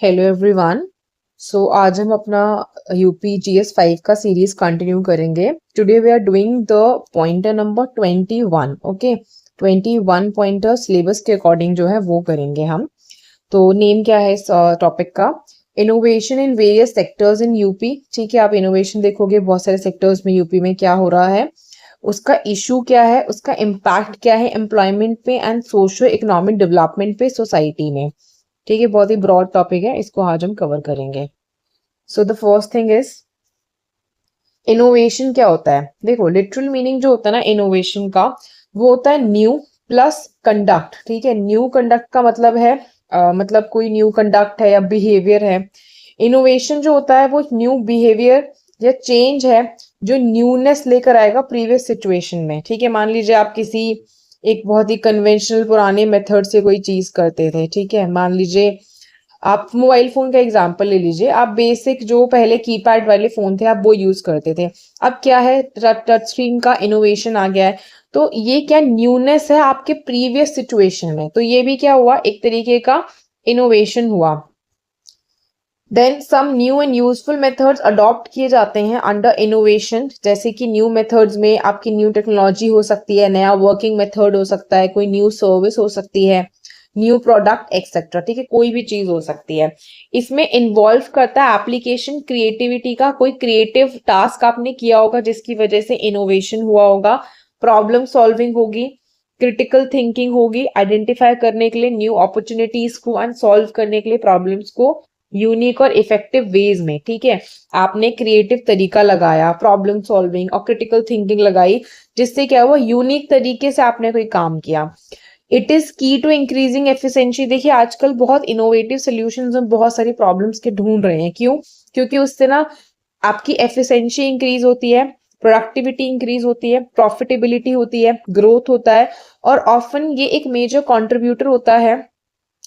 Hello everyone. आज हम अपना यूपी जीएस 5 का सीरीज कंटिन्यू करेंगे। Today we are doing the pointer number 21। Okay, 21 pointer syllabus के अकॉर्डिंग जो है वो करेंगे हम। तो नेम क्या है इस टॉपिक का? Innovation in various sectors in UP. ठीक है, आप इनोवेशन देखोगे बहुत सारे सेक्टर्स में यूपी में क्या हो रहा है, उसका इशू क्या है, उसका इम्पैक्ट क्या है एम्प्लॉयमेंट पे एंड सोशो इकोनॉमिक डेवलपमेंट पे सोसाइटी में। ठीक है, बहुत ही ब्रॉड टॉपिक है, इसको आज हम कवर करेंगे। So the first thing is innovation क्या होता है। देखो, लिटरल मीनिंग जो होता है ना इनोवेशन का, वो होता है न्यू प्लस कंडक्ट। ठीक है, न्यू कंडक्ट का मतलब है मतलब कोई न्यू कंडक्ट है या बिहेवियर है। इनोवेशन जो होता है वो न्यू बिहेवियर या चेंज है जो न्यूनेस लेकर आएगा प्रीवियस सिचुएशन में। ठीक है, मान लीजिए आप किसी एक बहुत ही कन्वेंशनल पुराने मेथड से कोई चीज करते थे। ठीक है, मान लीजिए आप मोबाइल फोन का एग्जांपल ले लीजिए। आप बेसिक जो पहले कीपैड वाले फोन थे आप वो यूज करते थे। अब क्या है, टच स्क्रीन का इनोवेशन आ गया है। तो ये क्या न्यूनेस है आपके प्रीवियस सिचुएशन में, तो ये भी क्या हुआ, एक तरीके का इनोवेशन हुआ। Then some new and useful methods adopt किए जाते हैं अंडर इनोवेशन। जैसे कि न्यू मेथड्स में आपकी न्यू टेक्नोलॉजी हो सकती है, नया वर्किंग मेथड हो सकता है, कोई न्यू सर्विस हो सकती है, न्यू प्रोडक्ट एक्सेट्रा। ठीक है, कोई भी चीज हो सकती है। इसमें इन्वॉल्व करता है एप्लीकेशन क्रिएटिविटी का, कोई क्रिएटिव टास्क आपने किया होगा जिसकी वजह से इनोवेशन हुआ होगा। प्रॉब्लम सॉल्विंग होगी, क्रिटिकल थिंकिंग होगी, आइडेंटिफाई करने के लिए न्यू अपॉर्चुनिटीज को एंड सॉल्व करने के लिए प्रॉब्लम्स को यूनिक और इफेक्टिव वेज में। ठीक है, आपने क्रिएटिव तरीका लगाया, प्रॉब्लम सॉल्विंग और क्रिटिकल थिंकिंग लगाई, जिससे क्या हुआ, यूनिक तरीके से आपने कोई काम किया। इट इज की टू इंक्रीजिंग एफिशिएंसी। देखिए, आजकल बहुत इनोवेटिव सॉल्यूशंस हम बहुत सारी प्रॉब्लम्स के ढूंढ रहे हैं। क्यों? क्योंकि उससे ना आपकी एफिशिएंसी इंक्रीज होती है, प्रोडक्टिविटी इंक्रीज होती है, प्रॉफिटेबिलिटी होती है, ग्रोथ होता है, और ऑफन ये एक मेजर कंट्रीब्यूटर होता है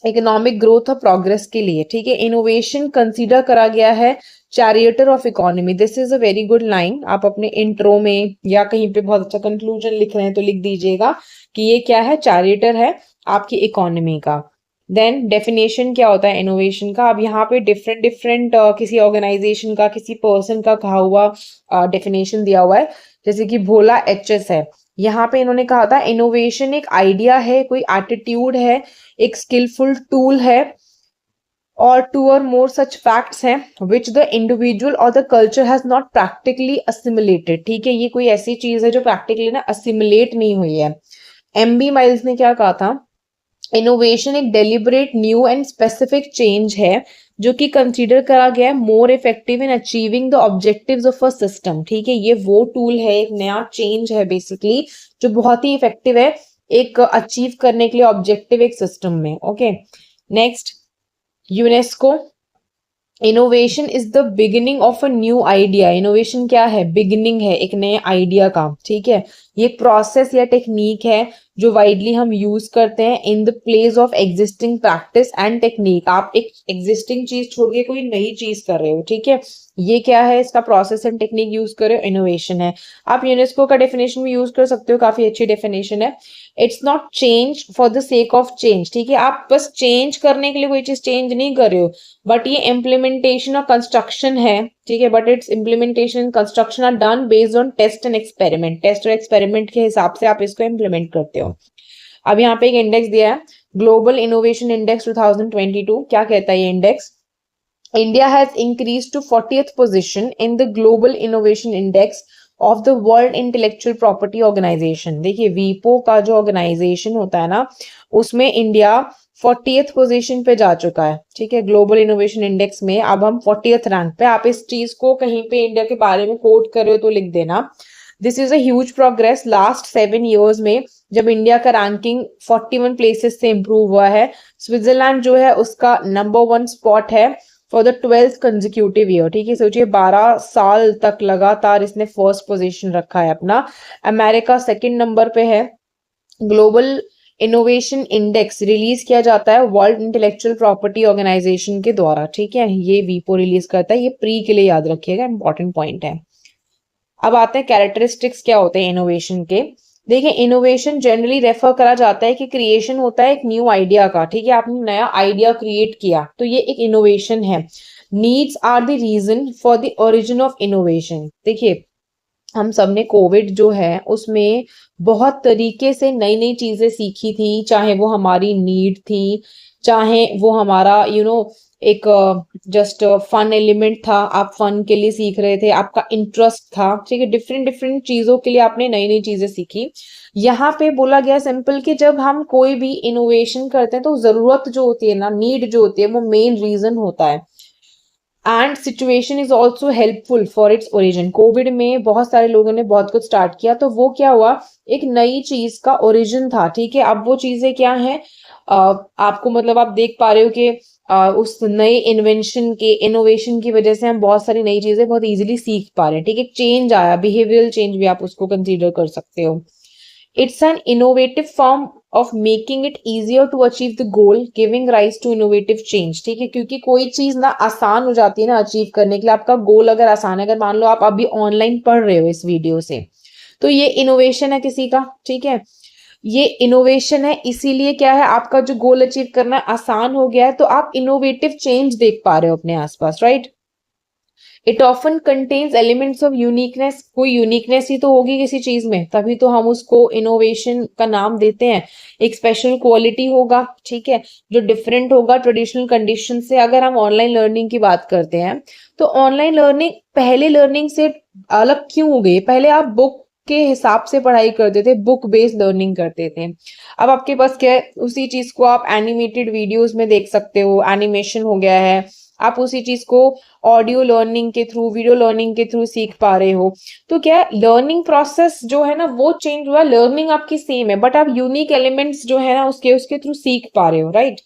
इकोनॉमिक ग्रोथ और प्रोग्रेस के लिए। ठीक है, इनोवेशन कंसीडर करा गया है charioteer of economy. This is a very good line. आप अपने इंट्रो में या कहीं पे बहुत अच्छा कंक्लूजन लिख रहे हैं तो लिख दीजिएगा कि ये क्या है, चैरियटर है आपकी इकोनॉमी का। देन डेफिनेशन क्या होता है इनोवेशन का। अब यहाँ पे डिफरेंट डिफरेंट किसी ऑर्गेनाइजेशन का, किसी पर्सन का कहा हुआ डेफिनेशन दिया हुआ है। जैसे कि भोला एचएस है, यहाँ पे इन्होंने कहा था इनोवेशन एक आइडिया है, कोई एटीट्यूड है, एक स्किलफुल टूल है, और टू और मोर सच फैक्ट्स हैं विच द इंडिविजुअल और the culture has not practically assimilated. ठीक है, ये कोई ऐसी चीज है जो प्रैक्टिकली ना असिमुलेट नहीं हुई है। एमबी माइल्स ने क्या कहा था, इनोवेशन एक deliberate new and specific change है जो कि कंसीडर करा गया है more effective in achieving the objectives of a system. ठीक है, ये वो टूल है, एक नया चेंज है बेसिकली, जो बहुत ही इफेक्टिव है एक अचीव करने के लिए ऑब्जेक्टिव एक सिस्टम में। Okay, next, UNESCO. Innovation is the beginning of a new idea. Innovation क्या है, बिगिनिंग है एक नए आइडिया का। ठीक है, ये प्रोसेस या टेक्निक है जो वाइडली हम यूज करते हैं in the place of existing practice and technique. आप एक एग्जिस्टिंग चीज छोड़ के कोई नई चीज कर रहे हो। ठीक है, ये क्या है, इसका प्रोसेस एंड टेक्निक यूज कर रहे हो, इनोवेशन है। आप यूनेस्को का डेफिनेशन भी यूज कर सकते हो, काफी अच्छी डेफिनेशन है। It's not change for the sake of change. ठीक है, आप बस चेंज करने के लिए कोई चीज चेंज नहीं कर रहे हो, बट ये इम्प्लीमेंटेशन और कंस्ट्रक्शन है। ठीक है, but its implementation and construction are done based on test and experiment. Test और एक्सपेरिमेंट के हिसाब से आप इसको इम्प्लीमेंट करते हो। अब यहाँ पे एक इंडेक्स दिया है, ग्लोबल इनोवेशन इंडेक्स 2022। क्या कहता है ये index? India has increased to 40th position in the Global Innovation Index of the World Intellectual Property Organization। देखिए, वीपो का जो ऑर्गेनाइजेशन होता है ना, उसमें इंडिया 40th पोजीशन पे जा चुका है। ठीक है, ग्लोबल इनोवेशन इंडेक्स में अब हम 40th रैंक पे। आप इस चीज को कहीं पे इंडिया के बारे में कोट कर रहे हो तो लिख देना, this is a huge progress last 7 years में, जब इंडिया का रैंकिंग 41 प्लेसेस से इंप्रूव हुआ है। स्विट्जरलैंड जो है उसका नंबर 1 स्पॉट है for the 12th consecutive year. ठीक है, सोचिए 12 साल तक लगातार इसने फर्स्ट पोजीशन रखा है अपना। अमेरिका सेकंड नंबर पे है। ग्लोबल इनोवेशन इंडेक्स रिलीज किया जाता है वर्ल्ड इंटेलेक्चुअल प्रॉपर्टी ऑर्गेनाइजेशन के द्वारा। ठीक है, ये वीपो रिलीज करता है, ये प्री के लिए याद रखिएगा, इंपॉर्टेंट पॉइंट है। अब आते हैं कैरेक्टरिस्टिक्स क्या होते हैं इनोवेशन के। देखिए इनोवेशन जनरली रेफर करा जाता है कि क्रिएशन होता है एक न्यू आइडिया का, ठीक है, आपने नया आइडिया क्रिएट किया तो ये एक इनोवेशन है। Needs are the reason for the origin of innovation. देखिए हम सब ने कोविड जो है उसमें बहुत तरीके से नई नई चीजें सीखी थी, चाहे वो हमारी नीड थी, चाहे वो हमारा एक जस्ट फन एलिमेंट था, आप फन के लिए सीख रहे थे, आपका इंटरेस्ट था, ठीक है, डिफरेंट डिफरेंट चीजों के लिए आपने नई नई चीजें सीखी। यहाँ पे बोला गया सिंपल कि जब हम कोई भी इनोवेशन करते हैं तो जरूरत जो होती है ना, नीड जो होती है, वो मेन रीजन होता है। And situation is also helpful for its origin. Covid में बहुत सारे लोगों ने बहुत कुछ स्टार्ट किया तो वो क्या हुआ, एक नई चीज का ओरिजिन था, ठीक है। अब वो चीजें क्या है, आपको मतलब आप देख पा रहे हो कि उस नए इन्वेंशन के इनोवेशन की वजह से हम बहुत सारी नई चीजें बहुत इजीली सीख पा रहे हैं, ठीक है। चेंज आया, बिहेवियरल चेंज भी आप उसको कंसीडर कर सकते हो। It's an innovative form of making it easier to achieve the goal, giving rise to innovative change। ठीक है, क्योंकि कोई चीज ना आसान हो जाती है ना अचीव करने के लिए। आपका गोल अगर आसान है, अगर मान लो आप अभी ऑनलाइन पढ़ रहे हो इस वीडियो से, तो ये इनोवेशन है किसी का, ठीक है। ये इनोवेशन है, इसीलिए क्या है, आपका जो गोल अचीव करना आसान हो गया है, तो आप इनोवेटिव चेंज देख पा रहे हो अपने आसपास, right. It often contains elements of uniqueness. कोई यूनिकनेस ही तो होगी किसी चीज में, तभी तो हम उसको इनोवेशन का नाम देते हैं। एक स्पेशल क्वालिटी होगा, ठीक है, जो डिफरेंट होगा ट्रेडिशनल कंडीशन से। अगर हम ऑनलाइन लर्निंग की बात करते हैं तो ऑनलाइन लर्निंग पहले लर्निंग से अलग क्यों हो गई। पहले आप बुक के हिसाब से पढ़ाई करते थे, बुक बेस्ड लर्निंग करते थे। अब आपके पास क्या है, उसी चीज को आप एनिमेटेड वीडियोस में देख सकते हो, एनिमेशन हो गया है। आप उसी चीज को ऑडियो लर्निंग के थ्रू, वीडियो लर्निंग के थ्रू सीख पा रहे हो। तो क्या लर्निंग प्रोसेस जो है ना वो चेंज हुआ, लर्निंग आपकी सेम है, बट आप यूनिक एलिमेंट्स जो है ना उसके उसके थ्रू सीख पा रहे हो, राइट।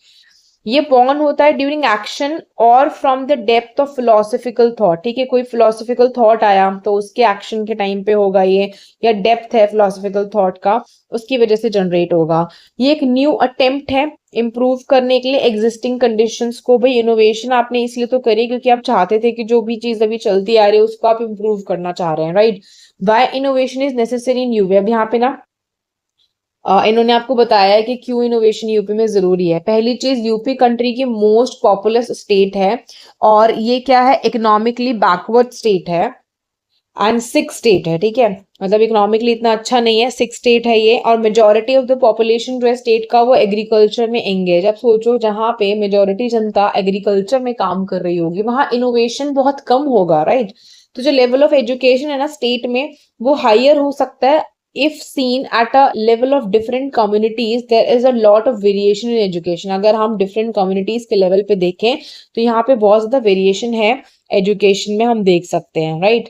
ये बॉर्न होता है ड्यूरिंग एक्शन और from the depth of philosophical thought, ठीक है। कोई फिलोसफिकल थॉट आया तो उसके एक्शन के टाइम पे होगा ये, या डेप्थ है फिलोसफिकल थॉट का, उसकी वजह से जनरेट होगा। ये एक न्यू अटेम्प्ट है इम्प्रूव करने के लिए एग्जिस्टिंग कंडीशंस को। भाई इनोवेशन आपने इसलिए तो करी क्योंकि आप चाहते थे कि जो भी चीज अभी चलती आ रही है उसको आप इम्प्रूव करना चाह रहे हैं, right. Why innovation is necessary in UP. अब यहाँ पे ना इन्होंने आपको बताया है कि क्यों इनोवेशन यूपी में जरूरी है। पहली चीज, यूपी कंट्री की मोस्ट पॉपुलस स्टेट है, और ये क्या है, इकोनॉमिकली बैकवर्ड स्टेट है, एंड सिक्स स्टेट है, ठीक है। मतलब इकोनॉमिकली इतना अच्छा नहीं है, सिक्स स्टेट है ये, और मेजोरिटी ऑफ द पॉपुलेशन जो है स्टेट का वो एग्रीकल्चर में एंगेज। अब सोचो जहां पे मेजोरिटी जनता एग्रीकल्चर में काम कर रही होगी वहां इनोवेशन बहुत कम होगा, राइट। तो जो लेवल ऑफ एजुकेशन है ना स्टेट में वो हायर हो सकता है। if seen at a level of different communities there is a lot of variation in education। अगर हम different communities के लेवल पे देखें तो यहाँ पे बहुत ज्यादा वेरिएशन है एजुकेशन में, हम देख सकते हैं, राइट।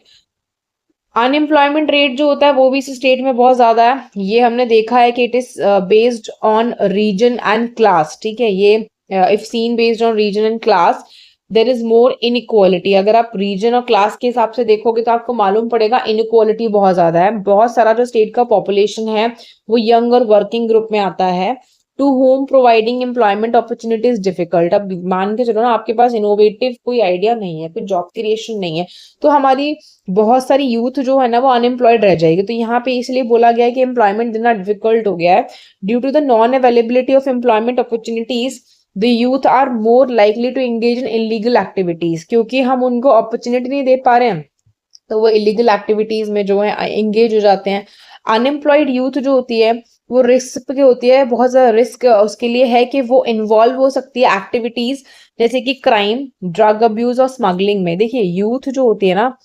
अनएम्प्लॉयमेंट रेट जो होता है वो भी इस स्टेट में बहुत ज्यादा है। ये हमने देखा है कि it is based on region and class, ठीक है। ये if seen based on region and class there is more inequality. अगर आप रीजन और क्लास के हिसाब से देखोगे तो आपको मालूम पड़ेगा इनइक्वालिटी बहुत ज्यादा है। बहुत सारा जो स्टेट का पॉपुलेशन है वो यंग और वर्किंग ग्रुप में आता है, to whom providing employment opportunities difficult. अब मान के चलो ना आपके पास इनोवेटिव कोई आइडिया नहीं है, कोई जॉब क्रिएशन नहीं है, तो हमारी बहुत सारी यूथ जो है ना वो अनएम्प्लॉयड रह जाएगी। तो यहाँ पे इसलिए बोला गया है कि एम्प्लॉयमेंट देना डिफिकल्ट हो गया है due to the non availability of employment opportunities. The youth are more likely to engage in illegal activities, क्योंकि हम उनको अपॉर्चुनिटी नहीं दे पा रहे हैं तो वो इलीगल एक्टिविटीज में जो है एंगेज हो जाते हैं। अनएम्प्लॉयड यूथ जो होती है वो रिस्क की होती है, बहुत ज्यादा रिस्क उसके लिए है कि वो इन्वॉल्व हो सकती है एक्टिविटीज जैसे कि क्राइम, ड्रग अब्यूज और स्मगलिंग में। देखिए यूथ जो होती है ना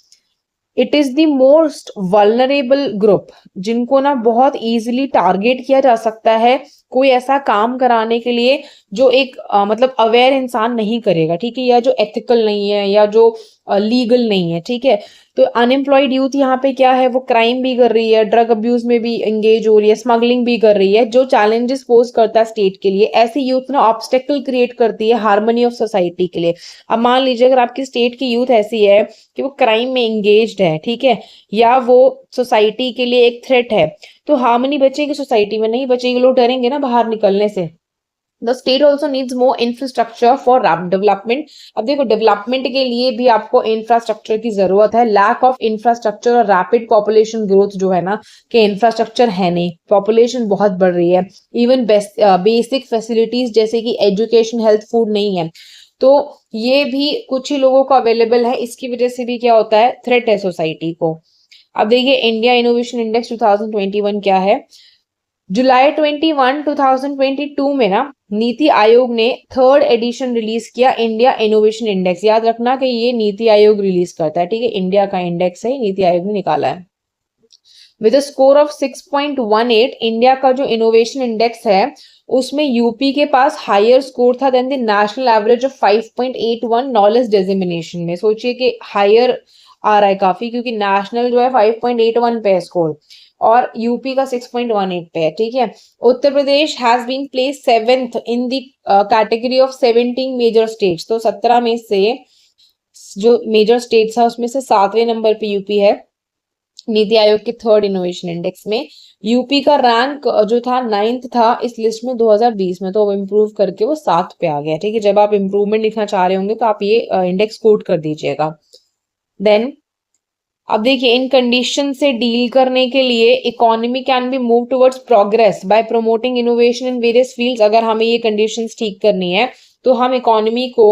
it is the most vulnerable group, जिनको ना बहुत इजीली टारगेट किया जा सकता है कोई ऐसा काम कराने के लिए जो एक मतलब अवेयर इंसान नहीं करेगा, ठीक है, या जो एथिकल नहीं है या जो लीगल नहीं है, ठीक है। तो अनएम्प्लॉयड यूथ यहाँ पे क्या है, वो क्राइम भी कर रही है, ड्रग अब्यूज में भी एंगेज हो रही है, स्मगलिंग भी कर रही है, जो चैलेंजेस पोज करता है स्टेट के लिए। ऐसी यूथ ना ऑब्स्टेकल क्रिएट करती है हार्मनी ऑफ सोसाइटी के लिए। अब मान लीजिए अगर आपकी स्टेट की यूथ ऐसी है कि वो क्राइम में एंगेज्ड है, ठीक है, या वो सोसाइटी के लिए एक थ्रेट है, तो हार्मनी बचेगी सोसाइटी में, नहीं बचेगी, लोग डरेंगे ना बाहर निकलने से। The state also needs more infrastructure for development. अब देखो डेवलपमेंट के लिए भी आपको इंफ्रास्ट्रक्चर की जरूरत है। लैक ऑफ इंफ्रास्ट्रक्चर और रैपिड पॉपुलेशन ग्रोथ जो है ना, कि इंफ्रास्ट्रक्चर है नहीं, पॉपुलेशन बहुत बढ़ रही है, इवन बेसिक फैसिलिटीज जैसे कि एजुकेशन, हेल्थ, फूड नहीं है, तो ये भी कुछ ही लोगों को अवेलेबल है। इसकी वजह से भी क्या होता है, थ्रेट है सोसाइटी को। अब देखिए इंडिया इनोवेशन इंडेक्स 2021 क्या है। जुलाई 2022 में ना नीति आयोग ने थर्ड एडिशन रिलीज किया इंडिया इनोवेशन इंडेक्स। याद रखना कि ये नीति आयोग रिलीज करता है, ठीक है, इंडिया का इंडेक्स है, नीति आयोग ने निकाला है। विद स्कोर ऑफ 6.18, इंडिया का जो इनोवेशन इंडेक्स है उसमें यूपी के पास हायर स्कोर था then the national average of 5.81 knowledge designation में। सोचिए कि हायर आ रहा है काफी, क्योंकि नेशनल जो है 5.81 पे है स्कोर और यूपी का 6.18 पे है, ठीक है। Uttar Pradesh has been place 7th in the category of 17 major states. तो 17 में से जो मेजर स्टेट्स है उसमें से 7वें नंबर पे यूपी है नीति आयोग के थर्ड इनोवेशन इंडेक्स में। यूपी का रैंक जो था 9th था इस लिस्ट में 2020 में, तो वो इम्प्रूव करके वो 7 पे आ गया, ठीक है। जब आप इम्प्रूवमेंट लिखना चाह रहे होंगे तो आप ये इंडेक्स कोट कर दीजिएगा। देन अब देखिए इन कंडीशन से डील करने के लिए economy can be move towards progress bye promoting innovation in various fields. अगर हमें ये कंडीशंस ठीक करनी है तो हम इकोनॉमी को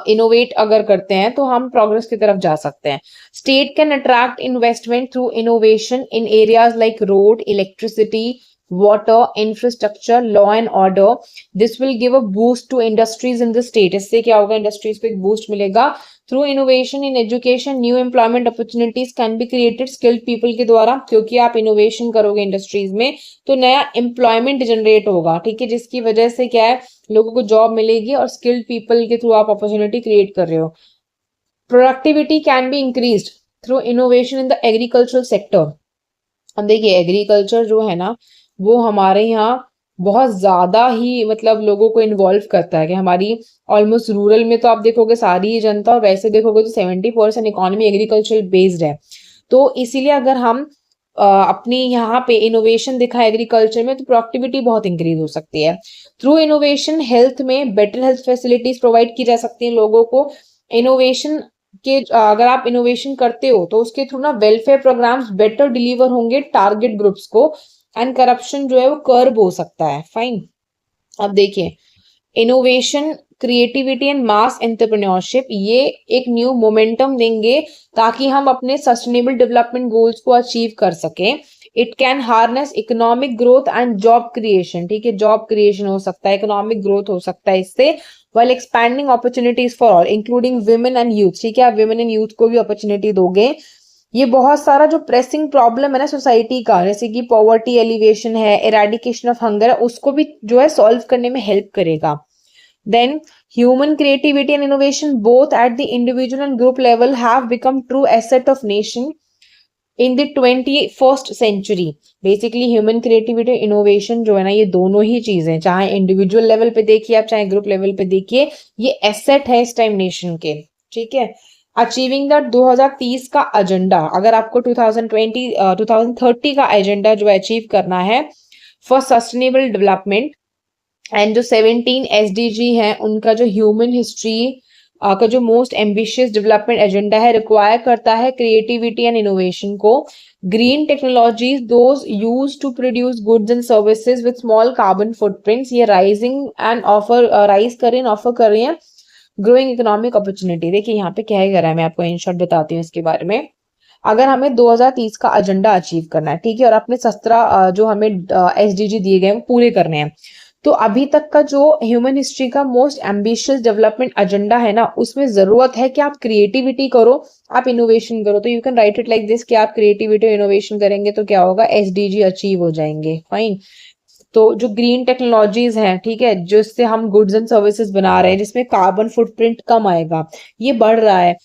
इनोवेट अगर करते हैं तो हम प्रोग्रेस की तरफ जा सकते हैं। State can attract investment through innovation in areas like road, electricity, water, infrastructure, law and order. This will give a boost to industries in the state. इससे क्या होगा, इंडस्ट्रीज को एक बूस्ट मिलेगा। Through innovation in education new employment opportunities can be created skilled people के द्वारा, क्योंकि आप इनोवेशन करोगे इंडस्ट्रीज में तो नया एम्प्लॉयमेंट जनरेट होगा, ठीक है, जिसकी वजह से क्या है, लोगों को जॉब मिलेगी और स्किल्ड पीपल के थ्रू आप अपॉर्चुनिटी क्रिएट कर रहे हो। Productivity can be increased through innovation in the agricultural sector. अब देखिए एग्रीकल्चर जो है ना वो हमारे यहाँ बहुत ज्यादा ही मतलब लोगों को इन्वॉल्व करता है, कि हमारी ऑलमोस्ट रूरल में तो आप देखोगे सारी ही जनता, और वैसे देखोगे तो 70% इकोनॉमी एग्रीकल्चर बेस्ड है। तो इसीलिए अगर हम अपनी यहाँ पे इनोवेशन दिखाए एग्रीकल्चर में तो प्रोडक्टिविटी बहुत इंक्रीज हो सकती है। थ्रू इनोवेशन हेल्थ में बेटर हेल्थ फैसिलिटीज प्रोवाइड की जा सकती हैं लोगों को। इनोवेशन के अगर आप इनोवेशन करते हो तो उसके थ्रू ना वेलफेयर प्रोग्राम्स बेटर डिलीवर होंगे टारगेट ग्रुप्स को, एंड करप्शन जो है वो कर्ब हो सकता है। फाइन। अब देखिए innovation, creativity and mass entrepreneurship ये एक न्यू मोमेंटम देंगे ताकि हम अपने सस्टेनेबल डेवलपमेंट गोल्स को अचीव कर सकें। It can harness economic growth and job creation, ठीक है, जॉब क्रिएशन हो सकता है, इकोनॉमिक ग्रोथ हो सकता है इससे, while expanding opportunities for all including women and youth, ठीक है, आप women and youth को भी अपॉर्चुनिटी दोगे। ये बहुत सारा जो प्रेसिंग प्रॉब्लम है ना सोसाइटी का, जैसे कि पॉवर्टी एलिवेशन है, एराडिकेशन ऑफ हंगर है, उसको भी जो है सॉल्व करने में हेल्प करेगा। Then human creativity and innovation both at the individual and group level have become true asset of nation in the 21st century. Basically human creativity innovation जो है ना ये दोनों ही चीजें, चाहे इंडिविजुअल लेवल पे देखिए आप चाहे ग्रुप लेवल पे देखिए, ये एसेट है इस टाइम नेशन के, ठीक है। अचीविंग द 2030 का एजेंडा, अगर आपको 2030 का एजेंडा जो अचीव करना है फॉर सस्टेनेबल डेवलपमेंट, एंड जो 17 SDG है उनका जो ह्यूमन हिस्ट्री का जो मोस्ट एम्बिशियस डेवलपमेंट एजेंडा है, रिक्वायर करता है क्रिएटिविटी एंड इनोवेशन को। Green technologies those use to produce goods and services with small carbon footprints, ये राइजिंग एंड ऑफर राइज कर रही हैं ग्रोइंग इकोनॉमिक अपॉर्चुनिटी। देखिए यहाँ पे क्या है, मैं आपको इन शॉर्ट बताती हूँ इसके बारे में। अगर हमें 2030 का एजेंडा अचीव करना है, ठीक है, और अपने 17 जो हमें SDG दिए गए हैं वो पूरे करने हैं, तो अभी तक का जो ह्यूमन हिस्ट्री का मोस्ट एम्बिशियस डेवलपमेंट एजेंडा है ना उसमें जरूरत है कि आप क्रिएटिविटी करो, आप इनोवेशन करो। तो you can write it like this कि आप क्रिएटिविटी और इनोवेशन करेंगे तो क्या होगा, SDG अचीव हो जाएंगे। फाइन। तो जो ग्रीन टेक्नोलॉजीज हैं, ठीक है, जिससे हम गुड्स एंड सर्विसेज बना रहे हैं जिसमें कार्बन फुटप्रिंट कम आएगा, ये बढ़ रहा है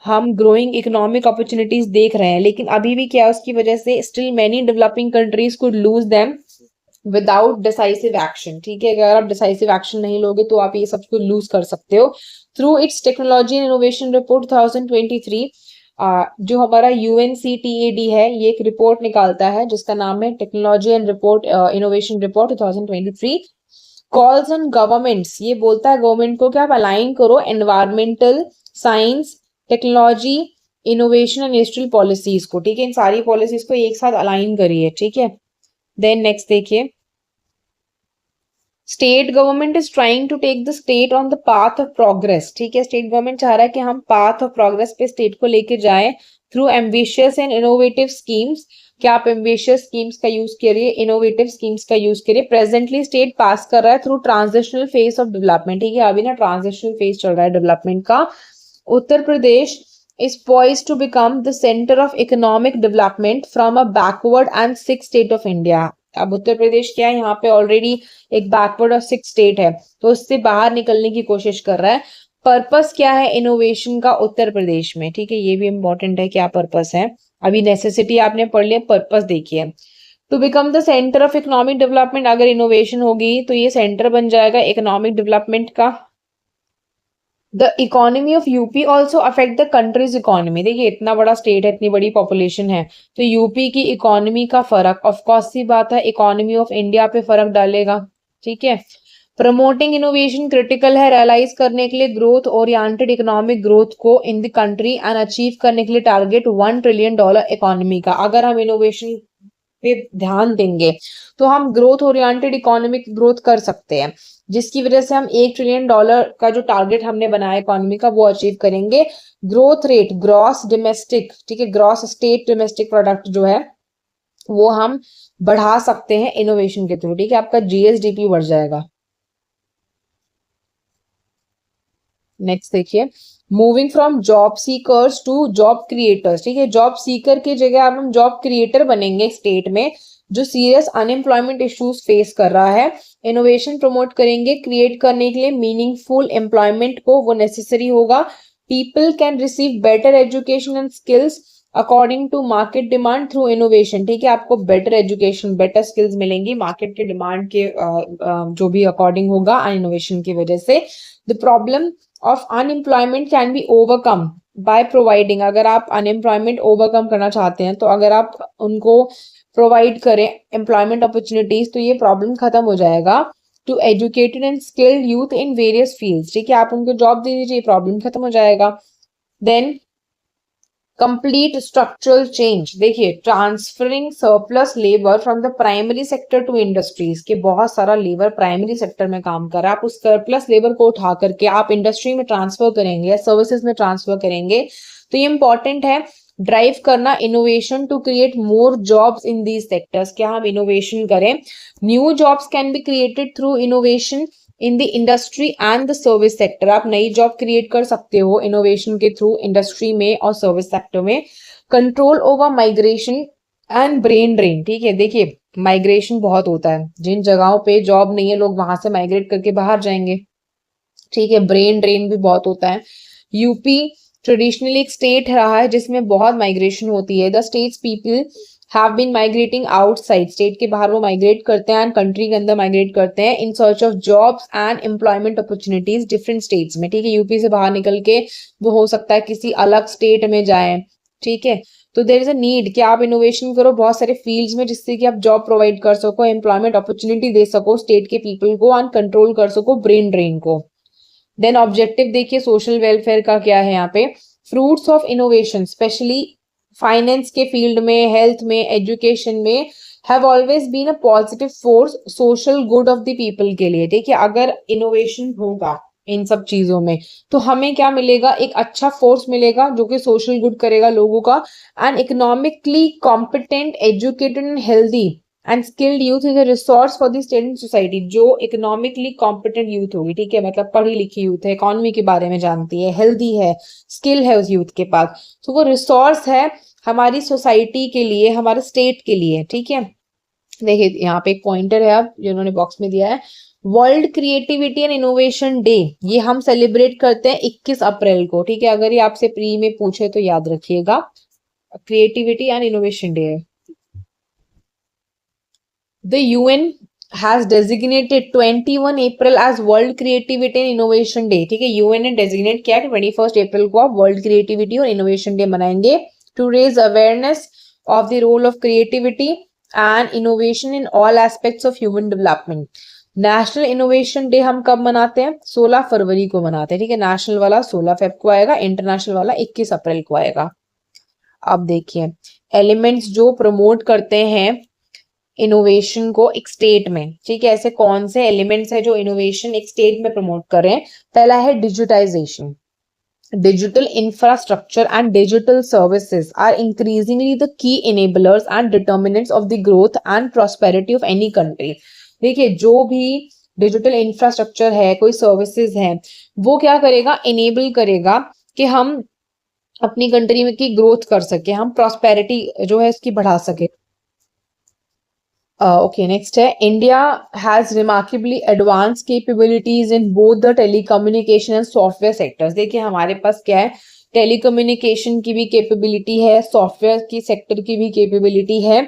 हम ग्रोइंग इकोनॉमिक अपॉर्चुनिटीज देख रहे हैं, लेकिन अभी भी क्या है उसकी वजह से still many developing countries could loose them without decisive action, ठीक है। अगर आप डिसाइसिव एक्शन नहीं लोगे तो आप ये सब कुछ लूज कर सकते हो। Through it's technology and innovation report 2023, जो हमारा UNCTAD है ये एक रिपोर्ट निकालता है जिसका नाम है technology and report innovation report 2023। Calls on governments, ये बोलता है गवर्नमेंट को कि आप अलाइन करो environmental, science, technology, innovation and industrial policies को, ठीक है, इन सारी पॉलिसीज को एक साथ अलाइन करिए, ठीक है। देन नेक्स्ट देखिए, state government is trying to take the state on the path of progress, ठीक है, स्टेट गवर्नमेंट चाह रहा है कि हम पाथ ऑफ प्रोग्रेस पे स्टेट को लेके जाएं through ambitious and innovative schemes. क्या आप एम्बिशियस स्कीम्स का यूज करिए, इनोवेटिव स्कीम्स का यूज करिए। प्रेजेंटली स्टेट पास कर रहा है through transitional phase of development, ठीक है, अभी ना ट्रांजिशनल फेज चल रहा है डेवलपमेंट का। उत्तर प्रदेश is poised to become the center of economic development from a backward and sick state of India। अब उत्तर प्रदेश क्या है, यहाँ पे ऑलरेडी एक बैकवर्ड और सिक स्टेट है, तो उससे बाहर निकलने की कोशिश कर रहा है। पर्पस क्या है इनोवेशन का उत्तर प्रदेश में, ठीक है, ये भी इंपॉर्टेंट है, क्या पर्पस है। अभी नेसेसिटी आपने पढ़ लिया, पर्पस देखिए। To become the centre of economic development, अगर इनोवेशन होगी तो ये सेंटर बन जाएगा इकोनॉमिक डेवलपमेंट का। The economy of UP also affect the country's economy, देखिए इतना बड़ा स्टेट है, इतनी बड़ी पॉपुलेशन है, तो यूपी की इकोनॉमी का फर्क ऑफकोर्स सी बात है इकोनॉमी ऑफ इंडिया पे फर्क डालेगा, ठीक है। प्रमोटिंग इनोवेशन क्रिटिकल है रियलाइज करने के लिए ग्रोथ ओरिएंटेड इकोनॉमिक ग्रोथ को in the country and achieve करने के लिए टारगेट $1 ट्रिलियन इकोनॉमी का। अगर हम इनोवेशन पे ध्यान देंगे तो हम ग्रोथ ओरिएंटेड इकोनॉमिक ग्रोथ कर सकते हैं, जिसकी वजह से हम $1 ट्रिलियन का जो टारगेट हमने बनाया इकोनॉमी का वो अचीव करेंगे। ग्रोथ रेट ग्रॉस डोमेस्टिक, ठीक है, ग्रॉस स्टेट डोमेस्टिक प्रोडक्ट जो है वो हम बढ़ा सकते हैं इनोवेशन के थ्रू, ठीक है, आपका जीएसडीपी बढ़ जाएगा। नेक्स्ट देखिए, moving from job seekers to job creators, ठीक है, जॉब सीकर की जगह अब हम जॉब क्रिएटर बनेंगे स्टेट में जो सीरियस अनएम्प्लॉयमेंट इश्यूज फेस कर रहा है। इनोवेशन प्रमोट करेंगे क्रिएट करने के लिए मीनिंगफुल एम्प्लॉयमेंट को, वो नेसेसरी होगा। People can receive better education and skills according to market demand through innovation, ठीक है, आपको बेटर एजुकेशन बेटर स्किल्स मिलेंगी मार्केट के डिमांड के जो भी अकॉर्डिंग होगा इनोवेशन की वजह से। The problem of unemployment can be overcome by providing, अगर आप अनएम्प्लॉयमेंट ओवरकम करना चाहते हैं तो अगर आप उनको प्रोवाइड करें एम्प्लॉयमेंट अपॉर्चुनिटीज तो ये प्रॉब्लम खत्म हो जाएगा। To educated and skilled youth in various fields, ठीक है, आप उनको जॉब दे दीजिए, प्रॉब्लम खत्म हो जाएगा। देन कंप्लीट स्ट्रक्चरल चेंज, देखिए transferring surplus labour from the primary sector to industries, के बहुत सारा लेबर प्राइमरी सेक्टर में काम कर रहा है, आप उस सरप्लस लेबर को उठा करके आप इंडस्ट्री में ट्रांसफर करेंगे या सर्विसेज में ट्रांसफर करेंगे, तो ये इंपॉर्टेंट है। ड्राइव करना innovation to create more jobs in these sectors, क्या हम इनोवेशन करें। New jobs can be created through innovation in the industry and the service sector, आप नई जॉब क्रिएट कर सकते हो इनोवेशन के थ्रू इंडस्ट्री में और सर्विस सेक्टर में। Control over migration and brain drain, ठीक है, देखिए माइग्रेशन बहुत होता है, जिन जगहों पे जॉब नहीं है लोग वहां से माइग्रेट करके बाहर जाएंगे, ठीक है। ब्रेन ड्रेन भी बहुत होता है। यूपी ट्रेडिशनली एक स्टेट रहा है जिसमें बहुत माइग्रेशन होती है। The state's people have been migrating outside, state के बाहर वो माइग्रेट करते हैं एंड कंट्री के अंदर माइग्रेट करते हैं in search of jobs and employment opportunities different states में, ठीक है, यूपी से बाहर निकल के वो हो सकता है किसी अलग स्टेट में जाए, ठीक है। तो देयर इज अ नीड कि आप इनोवेशन करो बहुत सारे फील्ड्स में जिससे कि आप जॉब प्रोवाइड कर सको, एम्प्लॉयमेंट अपॉर्चुनिटी दे सको स्टेट के पीपल को एंड कंट्रोल कर सको ब्रेन ड्रेन को। देन ऑब्जेक्टिव देखिए सोशल वेलफेयर का क्या है यहाँ पे। Fruits of innovation specially finance के फील्ड में, हेल्थ में, एजुकेशन में have always been a positive force social good of the people के लिए, देखिए अगर इनोवेशन होगा इन सब चीजों में तो हमें क्या मिलेगा, एक अच्छा फोर्स मिलेगा जो कि सोशल गुड करेगा लोगों का। And economically competent educated and healthy and skilled youth is a resource for the state and society, जो इकोनॉमिकली कॉम्पिटेंट यूथ होगी, ठीक है, मतलब पढ़ी लिखी यूथ है, इकोनॉमी के बारे में जानती है, हेल्दी है, स्किल है उस यूथ के पास, तो वो रिसोर्स है हमारी सोसाइटी के लिए, हमारे स्टेट के लिए, ठीक है। देखिए यहाँ पे एक पॉइंटर है अब जो उन्होंने बॉक्स में दिया है, world creativity and innovation day, ये हम सेलिब्रेट करते हैं 21 अप्रैल को, ठीक है, अगर ये आपसे प्री में पूछे तो याद रखिएगा, क्रिएटिविटी एंड इनोवेशन डे है। The UN has designated 21 April as World Creativity and Innovation Day, ठीक है, UN ने डेजिग्नेट किया 21 अप्रैल को आप वर्ल्ड क्रिएटिविटी और इनोवेशन डे मनाएंगे to raise awareness of the role of creativity and innovation in all aspects of human development. National innovation day हम कब मनाते हैं? 16 फरवरी को मनाते हैं, ठीक है। नेशनल वाला 16 फेब को आएगा, इंटरनेशनल वाला 21 अप्रैल को आएगा। अब देखिए एलिमेंट्स जो प्रमोट करते हैं इनोवेशन को एक स्टेट में, ठीक है। ऐसे कौन से एलिमेंट्स है जो इनोवेशन एक स्टेट में प्रमोट कर रहे हैं? पहला है digitisation. Digital infrastructure and digital services are increasingly the key enablers and determinants of the growth and prosperity of any country. देखिए जो भी डिजिटल इंफ्रास्ट्रक्चर है, कोई सर्विसेज है, वो क्या करेगा? इनेबल करेगा कि हम अपनी कंट्री में की ग्रोथ कर सके, हम प्रॉस्पेरिटी जो है इसकी बढ़ा सके। Okay, next है India has remarkably advanced capabilities in both the telecommunication and software sectors. देखिए हमारे पास क्या है, टेलीकम्युनिकेशन की भी कैपेबिलिटी है, सॉफ्टवेयर की सेक्टर की भी कैपेबिलिटी है।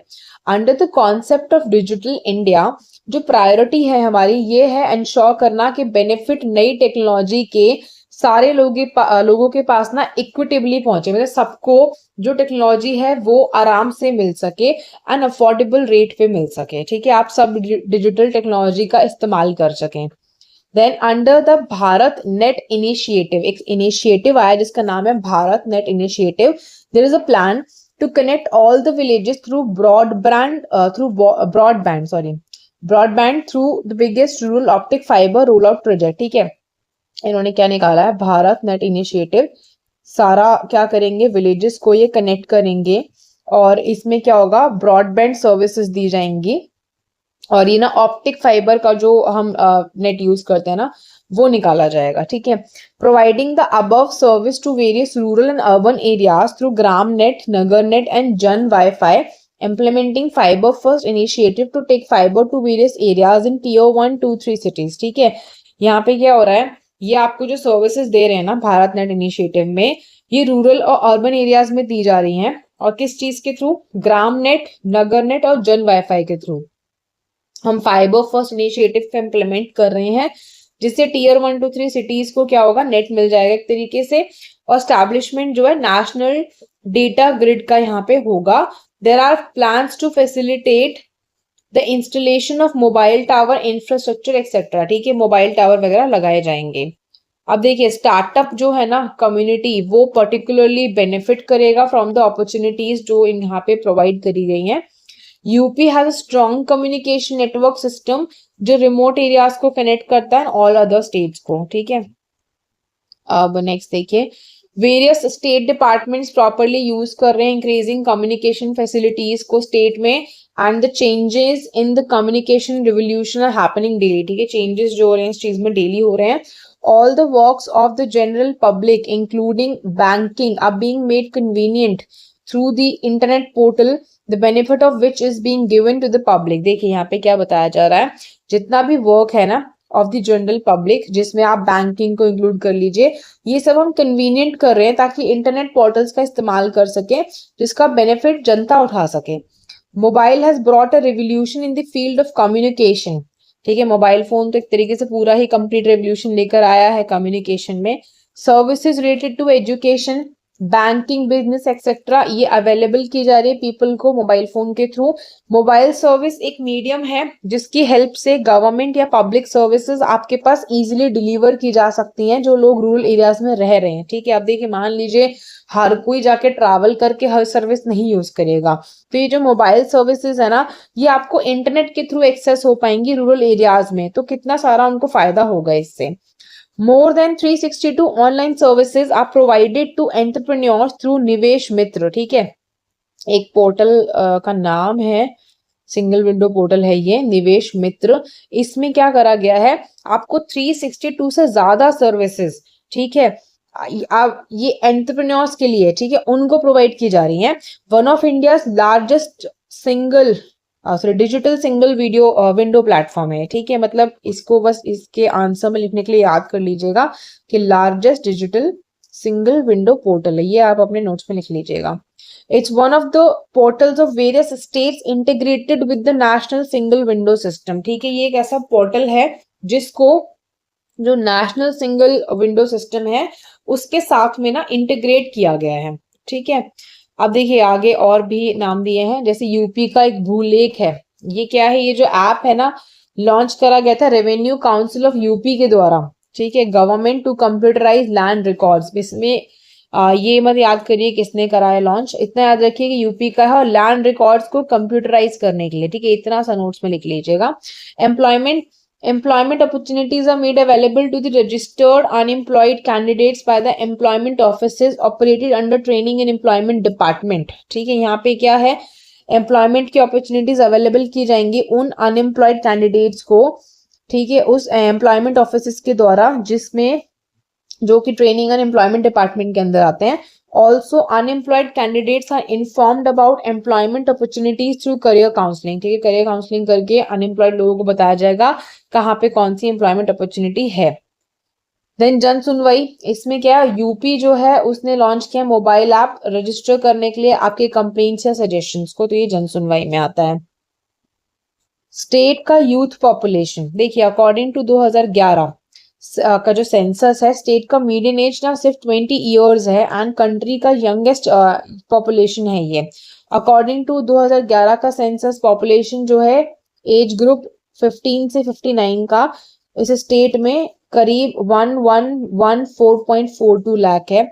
Under the concept of digital India जो प्रायोरिटी है हमारी ये है इंश्योर करना कि बेनिफिट नई टेक्नोलॉजी के सारे लोगों के पास ना इक्विटेबली पहुंचे, मतलब सबको जो टेक्नोलॉजी है वो आराम से मिल सके, एंड अफोर्डेबल रेट पे मिल सके, ठीक है। आप सब डिजिटल टेक्नोलॉजी का इस्तेमाल कर सकें। Then under the Bharat net initiative, एक इनिशिएटिव आया जिसका नाम है Bharat net initiative. There is a plan to connect all the villages through broadband through the biggest rural optic fibre roll out project, ठीक है। इन्होंने क्या निकाला है? Bharat net initiative. सारा क्या करेंगे? विलेजेस को ये कनेक्ट करेंगे और इसमें क्या होगा? ब्रॉडबैंड सर्विसेज दी जाएंगी और ये ना ऑप्टिक फाइबर का जो हम नेट यूज करते हैं ना वो निकाला जाएगा, ठीक है। Providing the above service to various rural and urban areas through Gram net, Nagar net and Jan wifi, implementing fiber first initiative to take fiber to various areas in tier 1 2 3 cities, ठीक है। यहाँ पे क्या हो रहा है? ये आपको जो सर्विसेज दे रहे हैं ना भारत नेट इनिशिएटिव में, ये रूरल और अर्बन एरियाज में दी जा रही हैं। और किस चीज के through? Gram net, Nagar net और जन वाईफाई के थ्रू हम फाइबर फर्स्ट इनिशिएटिव को इम्प्लीमेंट कर रहे हैं, जिससे टीयर 1 2 3 सिटीज को क्या होगा? नेट मिल जाएगा एक तरीके से। और स्टैब्लिशमेंट जो है नेशनल डेटा ग्रिड का यहाँ पे होगा। There are plans to facilitate the installation of mobile tower infrastructure etcetera, ठीक है। मोबाइल टावर वगैरह लगाए जाएंगे। अब देखिए स्टार्टअप जो है ना कम्युनिटी, वो पर्टिकुलरली बेनिफिट करेगा फ्रॉम द अपॉर्चुनिटीज जो यहाँ पे प्रोवाइड करी गई हैं। UP has a strong communication network system जो रिमोट एरियाज को कनेक्ट करता है ऑल अदर स्टेट्स को, ठीक है। अब नेक्स्ट देखिए various state departments properly use कर रहे हैं इंक्रीजिंग कम्युनिकेशन फैसिलिटीज को स्टेट में, and the changes in the communication revolution are happening daily, ठीक है। चेंजेस जो हो रहे हैं इस चीज में डेली हो रहे हैं। All the works of the general public including banking are being made convenient through the internet portal, the benefit of which is being given to the public. देखिए यहाँ पे क्या बताया जा रहा है, जितना भी वर्क है ना ऑफ द जनरल पब्लिक, जिसमें आप बैंकिंग को इंक्लूड कर लीजिए, ये सब हम कन्वीनियंट कर रहे हैं ताकि इंटरनेट पोर्टल्स का इस्तेमाल कर सके, जिसका बेनिफिट जनता उठा सके। Mobile has brought a revolution in the field of communication, ठीक है। मोबाइल फोन तो एक तरीके से पूरा ही कंप्लीट रेवोल्यूशन लेकर आया है कम्युनिकेशन में। Services related to education, banking, business etcetera ये अवेलेबल की जा रही है पीपल को मोबाइल फोन के थ्रू। मोबाइल सर्विस एक मीडियम है जिसकी हेल्प से गवर्नमेंट या पब्लिक सर्विसेज आपके पास इजीली डिलीवर की जा सकती हैं जो लोग रूरल एरियाज में रह रहे हैं, ठीक है। अब देखिए मान लीजिए हर कोई जाके ट्रैवल करके हर सर्विस नहीं यूज करेगा, तो ये जो मोबाइल सर्विसेज है ना ये आपको इंटरनेट के थ्रू एक्सेस हो पाएंगी रूरल एरियाज में, तो कितना सारा उनको फायदा होगा इससे। More than 362 online services are provided to entrepreneurs through निवेश मित्र, ठीक है। एक पोर्टल का नाम है, सिंगल विंडो पोर्टल है ये निवेश मित्र। इसमें क्या करा गया है, आपको 362 से ज्यादा सर्विसेज, ठीक है, आप ये एंटरप्रेन्योर्स के लिए, ठीक है, उनको प्रोवाइड की जा रही हैं। One of India largest single digital single window platform है, ठीक है। मतलब इसको बस इसके आंसर में लिखने के लिए याद कर लीजिएगा कि largest digital single window portal है, ये आप अपने नोट्स में लिख लीजिएगा। It's one of the portals of various states integrated with the national single window system, ठीक है। ये एक ऐसा पोर्टल है जिसको जो नेशनल सिंगल विंडो सिस्टम है उसके साथ में ना इंटीग्रेट किया गया है, ठीक है। अब देखिए आगे और भी नाम दिए हैं, जैसे यूपी का एक भूलेख है, ये क्या है, ये जो ऐप है ना लॉन्च करा गया था रेवेन्यू काउंसिल ऑफ यूपी के द्वारा, ठीक है, government to computerise land records. इसमें ये मत याद करिए किसने कराया लॉन्च, इतना याद रखिए कि यूपी का है और लैंड रिकॉर्ड्स को कंप्यूटराइज करने के लिए, ठीक है, इतना सा नोट्स में लिख लीजिएगा। Employment opportunities are made available to the registered unemployed candidates by the employment offices operated under training and employment department, ठीक है, यहाँ पे क्या है, एम्प्लॉयमेंट की अपॉर्चुनिटीज अवेलेबल की जाएंगी उन अनएम्प्लॉयड कैंडिडेट्स को, ठीक है, उस एम्प्लॉयमेंट ऑफिस के द्वारा जिसमें जो कि ट्रेनिंग एंड एम्प्लॉयमेंट डिपार्टमेंट के अंदर आते हैं। Also unemployed candidates are informed about employment opportunities through career counselling, ठीक है, करियर काउंसलिंग करके अनएम्प्लॉयड लोगों को बताया जाएगा कहाँ पे कौन सी एम्प्लॉयमेंट अपॉर्चुनिटी है। देन जन सुनवाई, इसमें क्या यूपी जो है उसने लॉन्च किया मोबाइल ऐप रजिस्टर करने के लिए आपके कंप्लेंट्स या सजेशंस को, तो ये जन सुनवाई में आता है। स्टेट का यूथ पॉपुलेशन देखिए, अकॉर्डिंग टू 2011 का जो सेंसस है, स्टेट का मीडियन एज ना सिर्फ 20 इयर्स है एंड कंट्री का यंगेस्ट पॉपुलेशन है ये। अकॉर्डिंग टू 2011 का सेंसस पॉपुलेशन जो है एज ग्रुप 15 से 59 का इस स्टेट में करीब 1114.42 लाख है।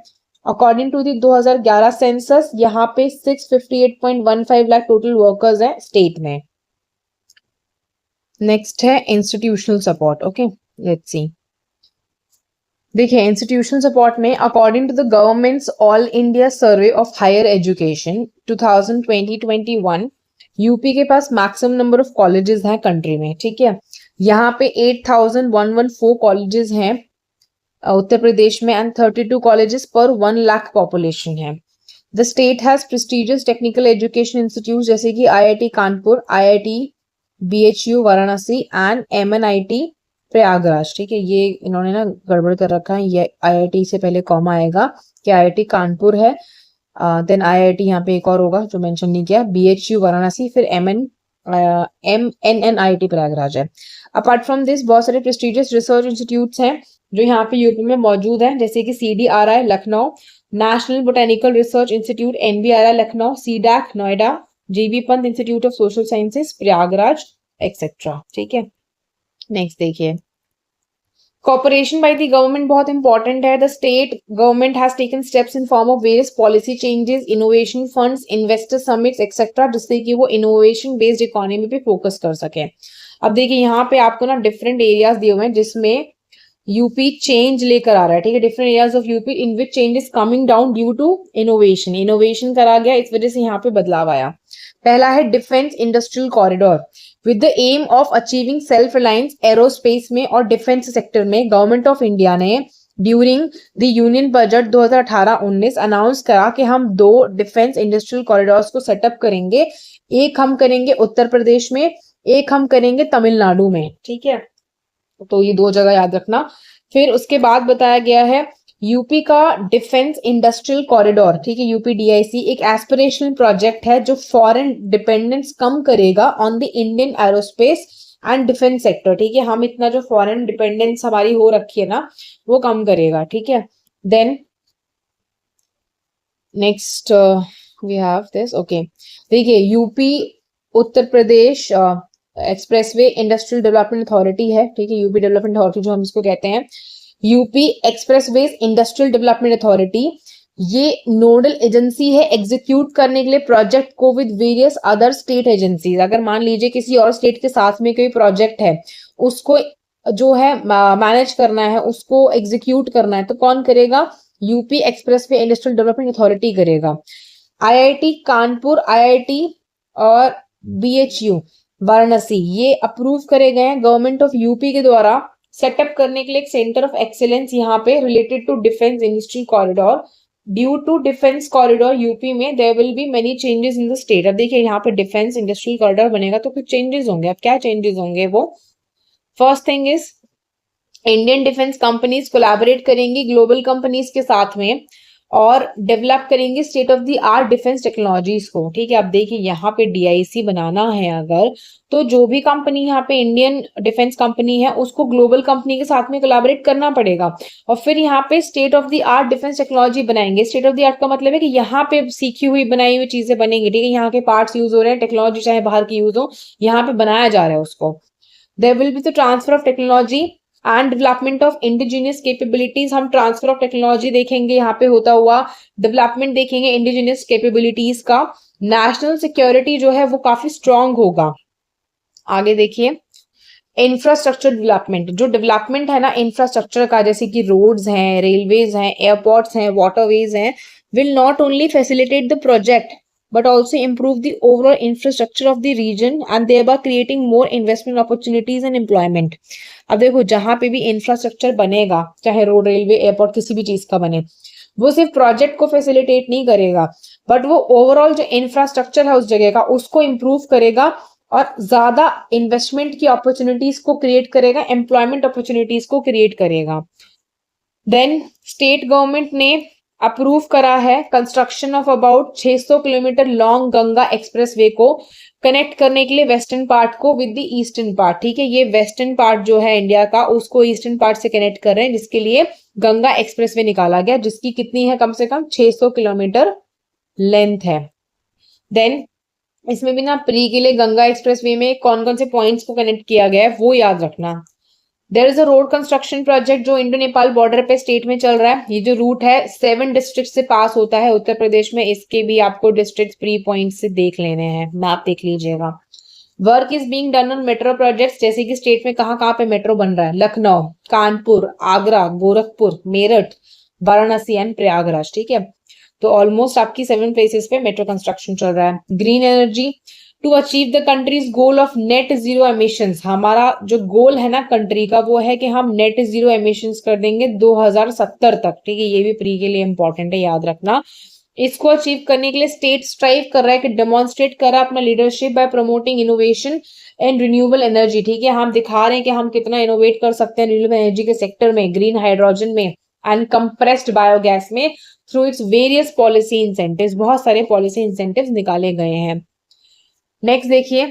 अकॉर्डिंग टू दी 2011 सेंसस यहाँ पे 658.15 लाख टोटल वर्कर्स हैं स्टेट में। नेक्स्ट है institutional support. Okay, let's see. देखिए इंस्टीट्यूशनल सपोर्ट में according to the government's all India survey of higher education 2020-21 UP के पास मैक्सिमम नंबर ऑफ कॉलेजेस हैं कंट्री में, ठीक है, यहाँ पे 8114 कॉलेजेस हैं उत्तर प्रदेश में एंड 32 कॉलेजेस पर 1 लाख पॉपुलेशन है। The state has prestigious technical education institute जैसे कि IIT Kanpur, IIT BHU Varanasi and MNIT Prayagraj, ठीक है, ये इन्होंने ना गड़बड़ कर रखा है, ये IIT से पहले कॉमा आएगा कि IIT कानपुर है, देन IIT यहाँ पे एक और होगा जो मेंशन नहीं किया, BHU वाराणसी, फिर MNIT प्रयागराज है। अपार्ट फ्रॉम दिस बहुत सारे प्रेस्टिजियस रिसर्च इंस्टीट्यूट्स हैं जो यहाँ पे यूपी में मौजूद हैं, जैसे कि CDRI Lucknow, national botanical research institute NBRI Lucknow, CDAC Noida, JB Pant institute of social sciences Prayagraj etcetera, ठीक है। नेक्स्ट देखिए, कॉपरेशन बाय द गवर्नमेंट बहुत इंपॉर्टेंट है। The state government has taken steps in form of various policy changes, innovation funds, investor summits etcetera, जिससे कि वो innovation based economy पे focus कर सके। अब देखिए यहाँ पे आपको ना डिफरेंट एरियाज दिए हुए हैं जिसमें यूपी चेंज लेकर आ रहा है, ठीक है, different areas of UP in which change is coming down due to innovation, innovation करा गया, इस वजह से यहाँ पे बदलाव आया। पहला है defence industrial corridor with the aim of achieving self reliance aerospace में और डिफेंस सेक्टर में गवर्नमेंट ऑफ इंडिया ने during the union budget 2018-19 announce करा कि हम 2 डिफेंस इंडस्ट्रियल कॉरिडोर्स को सेटअप करेंगे, एक हम करेंगे उत्तर प्रदेश में, एक हम करेंगे तमिलनाडु में, ठीक है, तो ये 2 जगह याद रखना। फिर उसके बाद बताया गया है यूपी का डिफेंस इंडस्ट्रियल कॉरिडोर, ठीक है, UPDIC एक एस्पिरेशनल प्रोजेक्ट है जो फॉरेन डिपेंडेंस कम करेगा on the Indian aerospace and defence sector, ठीक है, हम इतना जो फॉरेन डिपेंडेंस हमारी हो रखी है ना वो कम करेगा, ठीक है। Then next we have this, okay, देखिए UP Uttar Pradesh expressway industrial development authority है, ठीक है, यूपी डेवलपमेंट अथॉरिटी जो हम इसको कहते हैं, UP expressways industrial development authority, ये नोडल एजेंसी है एग्जीक्यूट करने के लिए प्रोजेक्ट को with various other state agencies. अगर मान लीजिए किसी और स्टेट के साथ में कोई प्रोजेक्ट है, उसको जो है मैनेज करना है, उसको एग्जीक्यूट करना है, तो कौन करेगा? UP expressway industrial development authority करेगा। IIT कानपुर, IIT और BHU वाराणसी ये अप्रूव करे गए हैं गवर्नमेंट ऑफ यूपी के द्वारा सेटअप करने के लिए एक सेंटर ऑफ एक्सीलेंस यहाँ पे related to defence industry corridor. Due to defence corridor UP में there will be many changes in the state. अब देखिए यहाँ पे डिफेंस इंडस्ट्री कॉरिडोर बनेगा तो कुछ चेंजेस होंगे। अब क्या चेंजेस होंगे वो? First thing is Indian defence companies collaborate करेंगी ग्लोबल कंपनीज के साथ में और डेवलप करेंगे state of the art defence technologies को। ठीक है, अब देखिए यहाँ पे DIC बनाना है अगर, तो जो भी कंपनी यहाँ पे इंडियन डिफेंस कंपनी है उसको ग्लोबल कंपनी के साथ में कोलैबोरेट करना पड़ेगा और फिर यहाँ पे state of the art defence technology बनाएंगे। स्टेट ऑफ द आर्ट का मतलब है कि यहाँ पे सीखी हुई बनाई हुई चीजें बनेंगी। ठीक है, यहाँ के पार्ट्स यूज हो रहे हैं, टेक्नोलॉजी चाहे बाहर की यूज हो, यहाँ पे बनाया जा रहा है उसको। There will be the transfer of technology and development of indigenous capabilities. हम ट्रांसफर ऑफ टेक्नोलॉजी देखेंगे यहाँ पे होता हुआ, डेवलपमेंट देखेंगे इंडिजिनियस कैपेबिलिटीज का। नेशनल सिक्योरिटी जो है वो काफी स्ट्रांग होगा। आगे देखिए, इंफ्रास्ट्रक्चर डेवलपमेंट, जो डेवलपमेंट है ना इंफ्रास्ट्रक्चर का, जैसे कि रोड्स हैं, रेलवेज हैं, एयरपोर्ट्स हैं, वाटरवेज हैं, will not only facilitate the project but also improve the overall infrastructure of the region and thereby creating more investment opportunities and employment। अब देखो, जहां पे भी इंफ्रास्ट्रक्चर बनेगा, चाहे रोड, रेलवे, एयरपोर्ट, किसी भी चीज का बने, वो सिर्फ प्रोजेक्ट को फैसिलिटेट नहीं करेगा, बट वो ओवरऑल जो इंफ्रास्ट्रक्चर है उस जगह का उसको इम्प्रूव करेगा और ज्यादा इन्वेस्टमेंट की अपॉर्चुनिटीज को क्रिएट करेगा, एम्प्लॉयमेंट अपॉर्चुनिटीज को क्रिएट करेगा। देन स्टेट गवर्नमेंट ने अप्रूव करा है construction of about 600 kilometre long Ganga expressway को कनेक्ट करने के लिए वेस्टर्न पार्ट को विद द ईस्टर्न पार्ट। ठीक है, ये वेस्टर्न पार्ट जो है इंडिया का उसको ईस्टर्न पार्ट से कनेक्ट कर रहे हैं, जिसके लिए गंगा एक्सप्रेसवे निकाला गया, जिसकी कितनी है, कम से कम 600 किलोमीटर लेंथ है। देन इसमें भी ना प्री के लिए गंगा एक्सप्रेसवे में कौन कौन से पॉइंट्स को कनेक्ट किया गया है वो याद रखना। There is a road construction project जो इंडो नेपाल बॉर्डर पे स्टेट में चल रहा है। ये जो रूट है 7 डिस्ट्रिक्ट से पास होता है उत्तर प्रदेश में। इसके भी आपको डिस्ट्रिक्ट प्री पॉइंट से देख लेने हैं, मैप देख लीजिएगा। Work is being done on metro projects, जैसे कि स्टेट में कहाँ कहाँ पे मेट्रो बन रहा है, लखनऊ, कानपुर, आगरा, गोरखपुर, मेरठ, वाराणसी एंड प्रयागराज। ठीक है, तो ऑलमोस्ट आपकी 7 प्लेसेस पे मेट्रो कंस्ट्रक्शन चल रहा है। Green energy, to achieve the country's goal of net zero emissions. हमारा जो गोल है ना कंट्री का वो है कि हम नेट जीरो एमिशंस कर देंगे 2070 तक। ठीक है, ये भी प्री के लिए इंपॉर्टेंट है, याद रखना। इसको अचीव करने के लिए स्टेट स्ट्राइव कर रहा है कि डेमोन्स्ट्रेट कर रहा है अपना leadership bye promoting innovation and renewable energy. ठीक है, हम दिखा रहे हैं कि हम कितना इनोवेट कर सकते हैं रिन्यूएबल एनर्जी के सेक्टर में, ग्रीन हाइड्रोजन में एंड कंप्रेस्ड बायोगैस में through its various policy incentives. बहुत सारे पॉलिसी इंसेंटिव्स निकाले गए हैं। नेक्स्ट देखिए,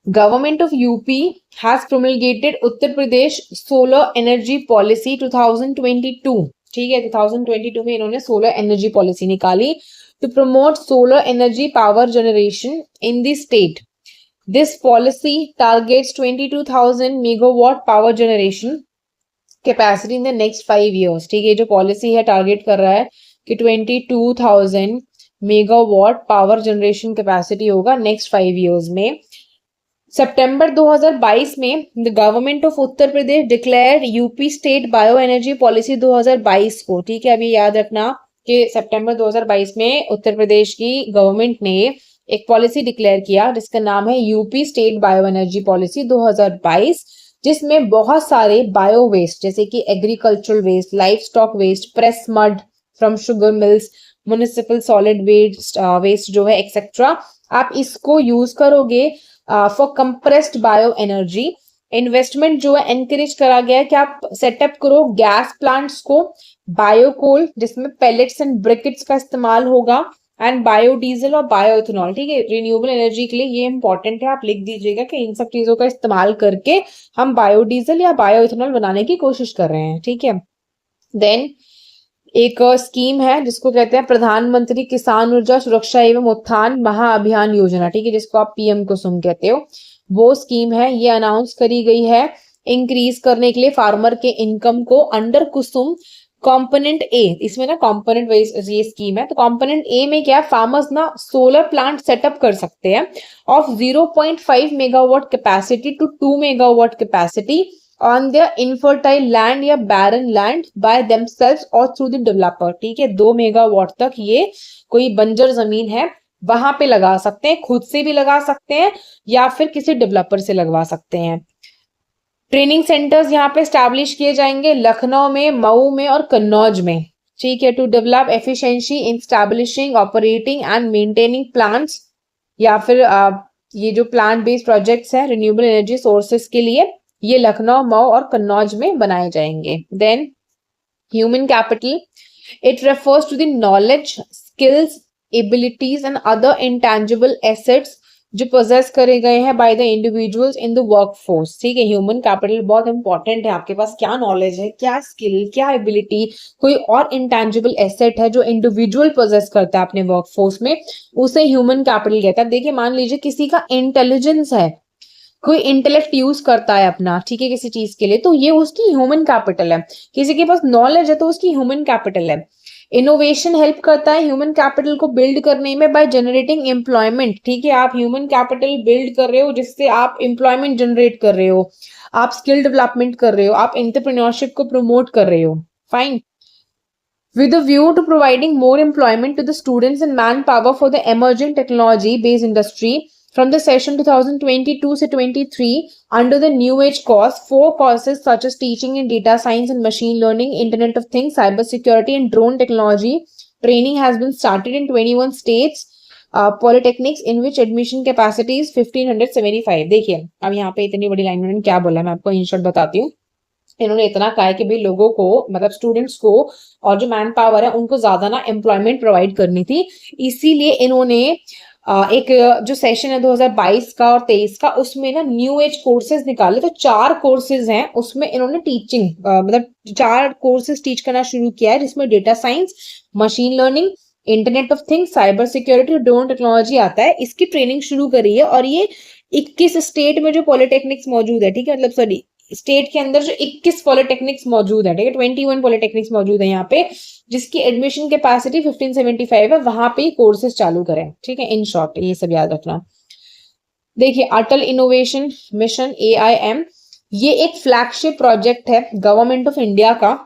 government of UP has promulgated Uttar Pradesh solar energy policy 2022। ठीक है, 2022 में इन्होंने सोलर एनर्जी पॉलिसी निकाली to promote solar energy power generation in the state. This policy targets 22,000 megawatt power generation capacity in the next 5 years। ठीक है, जो policy है target कर रहा है कि 22,000 मेगावाट पावर जनरेशन कैपेसिटी होगा नेक्स्ट 5 years में। सितंबर 2022 में the government of Uttar Pradesh declare UP state bio energy policy 2022 को। ठीक है, अभी याद रखना कि सितंबर 2022 में उत्तर प्रदेश की गवर्नमेंट ने एक पॉलिसी डिक्लेयर किया जिसका नाम है UP state bio energy policy 2022, जिसमें बहुत सारे बायो वेस्ट जैसे कि agricultural waste, life stock waste, press mud from sugar mills, municipal solid waste जो है एक्सेट्रा, आप इसको यूज करोगे for compressed bio energy. Investment जो है एनकरेज करा गया है कि आप सेटअप करो गैस प्लांट्स को, बायोकोल जिसमें पेलेट्स एंड ब्रिकेट्स का इस्तेमाल होगा, एंड बायोडीजल और बायोइथेनॉल। ठीक है, रिन्यूएबल एनर्जी के लिए ये इंपॉर्टेंट है, आप लिख दीजिएगा कि इन सब चीजों का इस्तेमाल करके हम बायोडीजल या बायोइथेनॉल बनाने की कोशिश कर रहे हैं। ठीक है, देन एक स्कीम है जिसको कहते हैं प्रधानमंत्री किसान ऊर्जा सुरक्षा एवं उत्थान महाअभियान योजना। ठीक है, जिसको आप पीएम कुसुम कहते हो, वो स्कीम है। ये अनाउंस करी गई है इंक्रीज करने के लिए फार्मर के इनकम को अंडर कुसुम कंपोनेंट ए। इसमें ना कंपोनेंट वाइज ये स्कीम है, तो कंपोनेंट ए में क्या है, फार्मर्स ना सोलर प्लांट सेटअप कर सकते हैं of 0.5 megawatt capacity to 2 megawatt capacity on their infertile land या बैरन लैंड बाय देमसेल्व्स और थ्रू द डेवलपर। ठीक है, 2 मेगावाट तक ये कोई बंजर जमीन है वहां पे लगा सकते हैं, खुद से भी लगा सकते हैं या फिर किसी डेवलपर से लगवा सकते हैं। ट्रेनिंग सेंटर्स यहाँ पे स्टैब्लिश किए जाएंगे लखनऊ में, मऊ में और कन्नौज में। ठीक है, to develop efficiency in establishing, operating and maintaining plants, या फिर ये जो प्लांट बेस्ड प्रोजेक्ट्स हैं रिन्यूएबल एनर्जी सोर्सेस के लिए, ये लखनऊ, मऊ और कन्नौज में बनाए जाएंगे। Then human capital, it refers to the knowledge, skills, abilities and other intangible assets जो पोजेस करे गए हैं by the individuals in the workforce. ठीक है, ह्यूमन कैपिटल बहुत इंपॉर्टेंट है, आपके पास क्या नॉलेज है, क्या स्किल, क्या एबिलिटी, कोई और इंटेंजिबल एसेट है जो इंडिविजुअल पोजेस करता है अपने वर्कफोर्स में, उसे ह्यूमन कैपिटल कहता है। देखिए, मान लीजिए किसी का इंटेलिजेंस है, कोई इंटेलेक्ट यूज करता है अपना, ठीक है, किसी चीज के लिए, तो ये उसकी ह्यूमन कैपिटल है। किसी के पास नॉलेज है तो उसकी ह्यूमन कैपिटल है। इनोवेशन हेल्प करता है ह्यूमन कैपिटल को बिल्ड करने में बाय जनरेटिंग एम्प्लॉयमेंट, ठीक है, आप ह्यूमन कैपिटल बिल्ड कर रहे हो जिससे आप एम्प्लॉयमेंट जनरेट कर रहे हो, आप स्किल डेवलपमेंट कर रहे हो, आप एंटरप्रेन्योरशिप को प्रमोट कर रहे हो। Fine. With a view to providing more employment to the students and manpower for the emerging technology-based industry, from the session 2022 to 23, under the New Age course, 4 courses such as teaching in data science and machine learning, Internet of Things, cybersecurity, and drone technology training has been started in 21 states, polytechnics, in which admission capacity is 1575। देखिए अब यहाँ पे इतनी बड़ी line में क्या बोला है, मैं आपको इन शॉर्ट बताती हूँ। इन्होंने इतना कहा है कि भाई लोगों को, मतलब स्टूडेंट्स को और जो मैन पावर है उनको ज्यादा ना एम्प्लॉयमेंट प्रोवाइड करनी थी, इसीलिए इन्होंने एक जो सेशन है 2022 का और 23 का, उसमें ना न्यू एज कोर्सेज निकाले। तो 4 कोर्सेज हैं उसमें, इन्होंने टीचिंग मतलब 4 कोर्सेज टीच करना शुरू किया है, जिसमें data science, machine learning, internet of things, cyber security और ड्रोन टेक्नोलॉजी आता है। इसकी ट्रेनिंग शुरू करी है और ये 21 स्टेट में जो पॉलिटेक्निक्स मौजूद है, ठीक है, मतलब सॉरी स्टेट के अंदर जो 21 पॉलिटेक्निक्स मौजूद है, ठीक है, 21 पॉलिटेक्निक्स मौजूद है यहाँ पे, जिसकी एडमिशन कैपेसिटी 1575 है, वहां पे कोर्सेज चालू करें, ठीक है। इन शॉर्ट ये सब याद रखना। देखिए अटल इनोवेशन मिशन AIM, ये एक फ्लैगशिप प्रोजेक्ट है गवर्नमेंट ऑफ इंडिया का।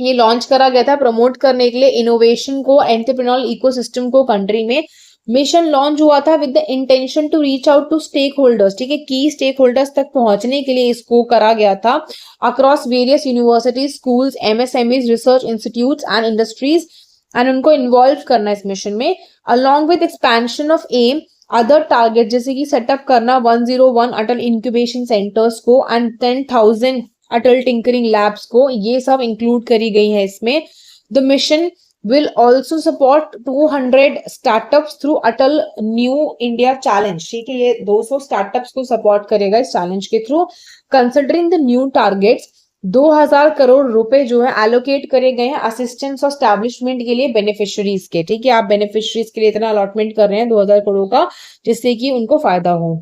ये लॉन्च करा गया था प्रमोट करने के लिए इनोवेशन को, एंटरप्रेन्योरल इकोसिस्टम को कंट्री में। मिशन लॉन्च हुआ था with the intention to reach out to stakeholders, ठीक है, की स्टेक होल्डर्स तक पहुंचने के लिए इसको करा गया था, across various universities, schools, MSMEs, research institutes and industries, and उनको इन्वॉल्व करना इस मिशन में, along with expansion of aim other target, जैसे कि सेटअप करना 101 अटल इंक्यूबेशन सेंटर्स को एंड 10,000 अटल टिंकरिंग लैब्स को, ये सब इंक्लूड करी गई है इसमें। The mission will also support 200 startups through Atal new India challenge, ठीक है, ये 200 स्टार्टअप्स को सपोर्ट करेगा इस चैलेंज के through. Considering the new targets, 2000 crore रुपए जो है एलोकेट करे गए हैं असिस्टेंस और स्टैब्लिशमेंट के लिए बेनिफिशियरीज के, ठीक है, आप बेनिफिशियरीज के लिए इतना अलॉटमेंट कर रहे हैं 2000 करोड़ का, जिससे कि उनको फायदा हो।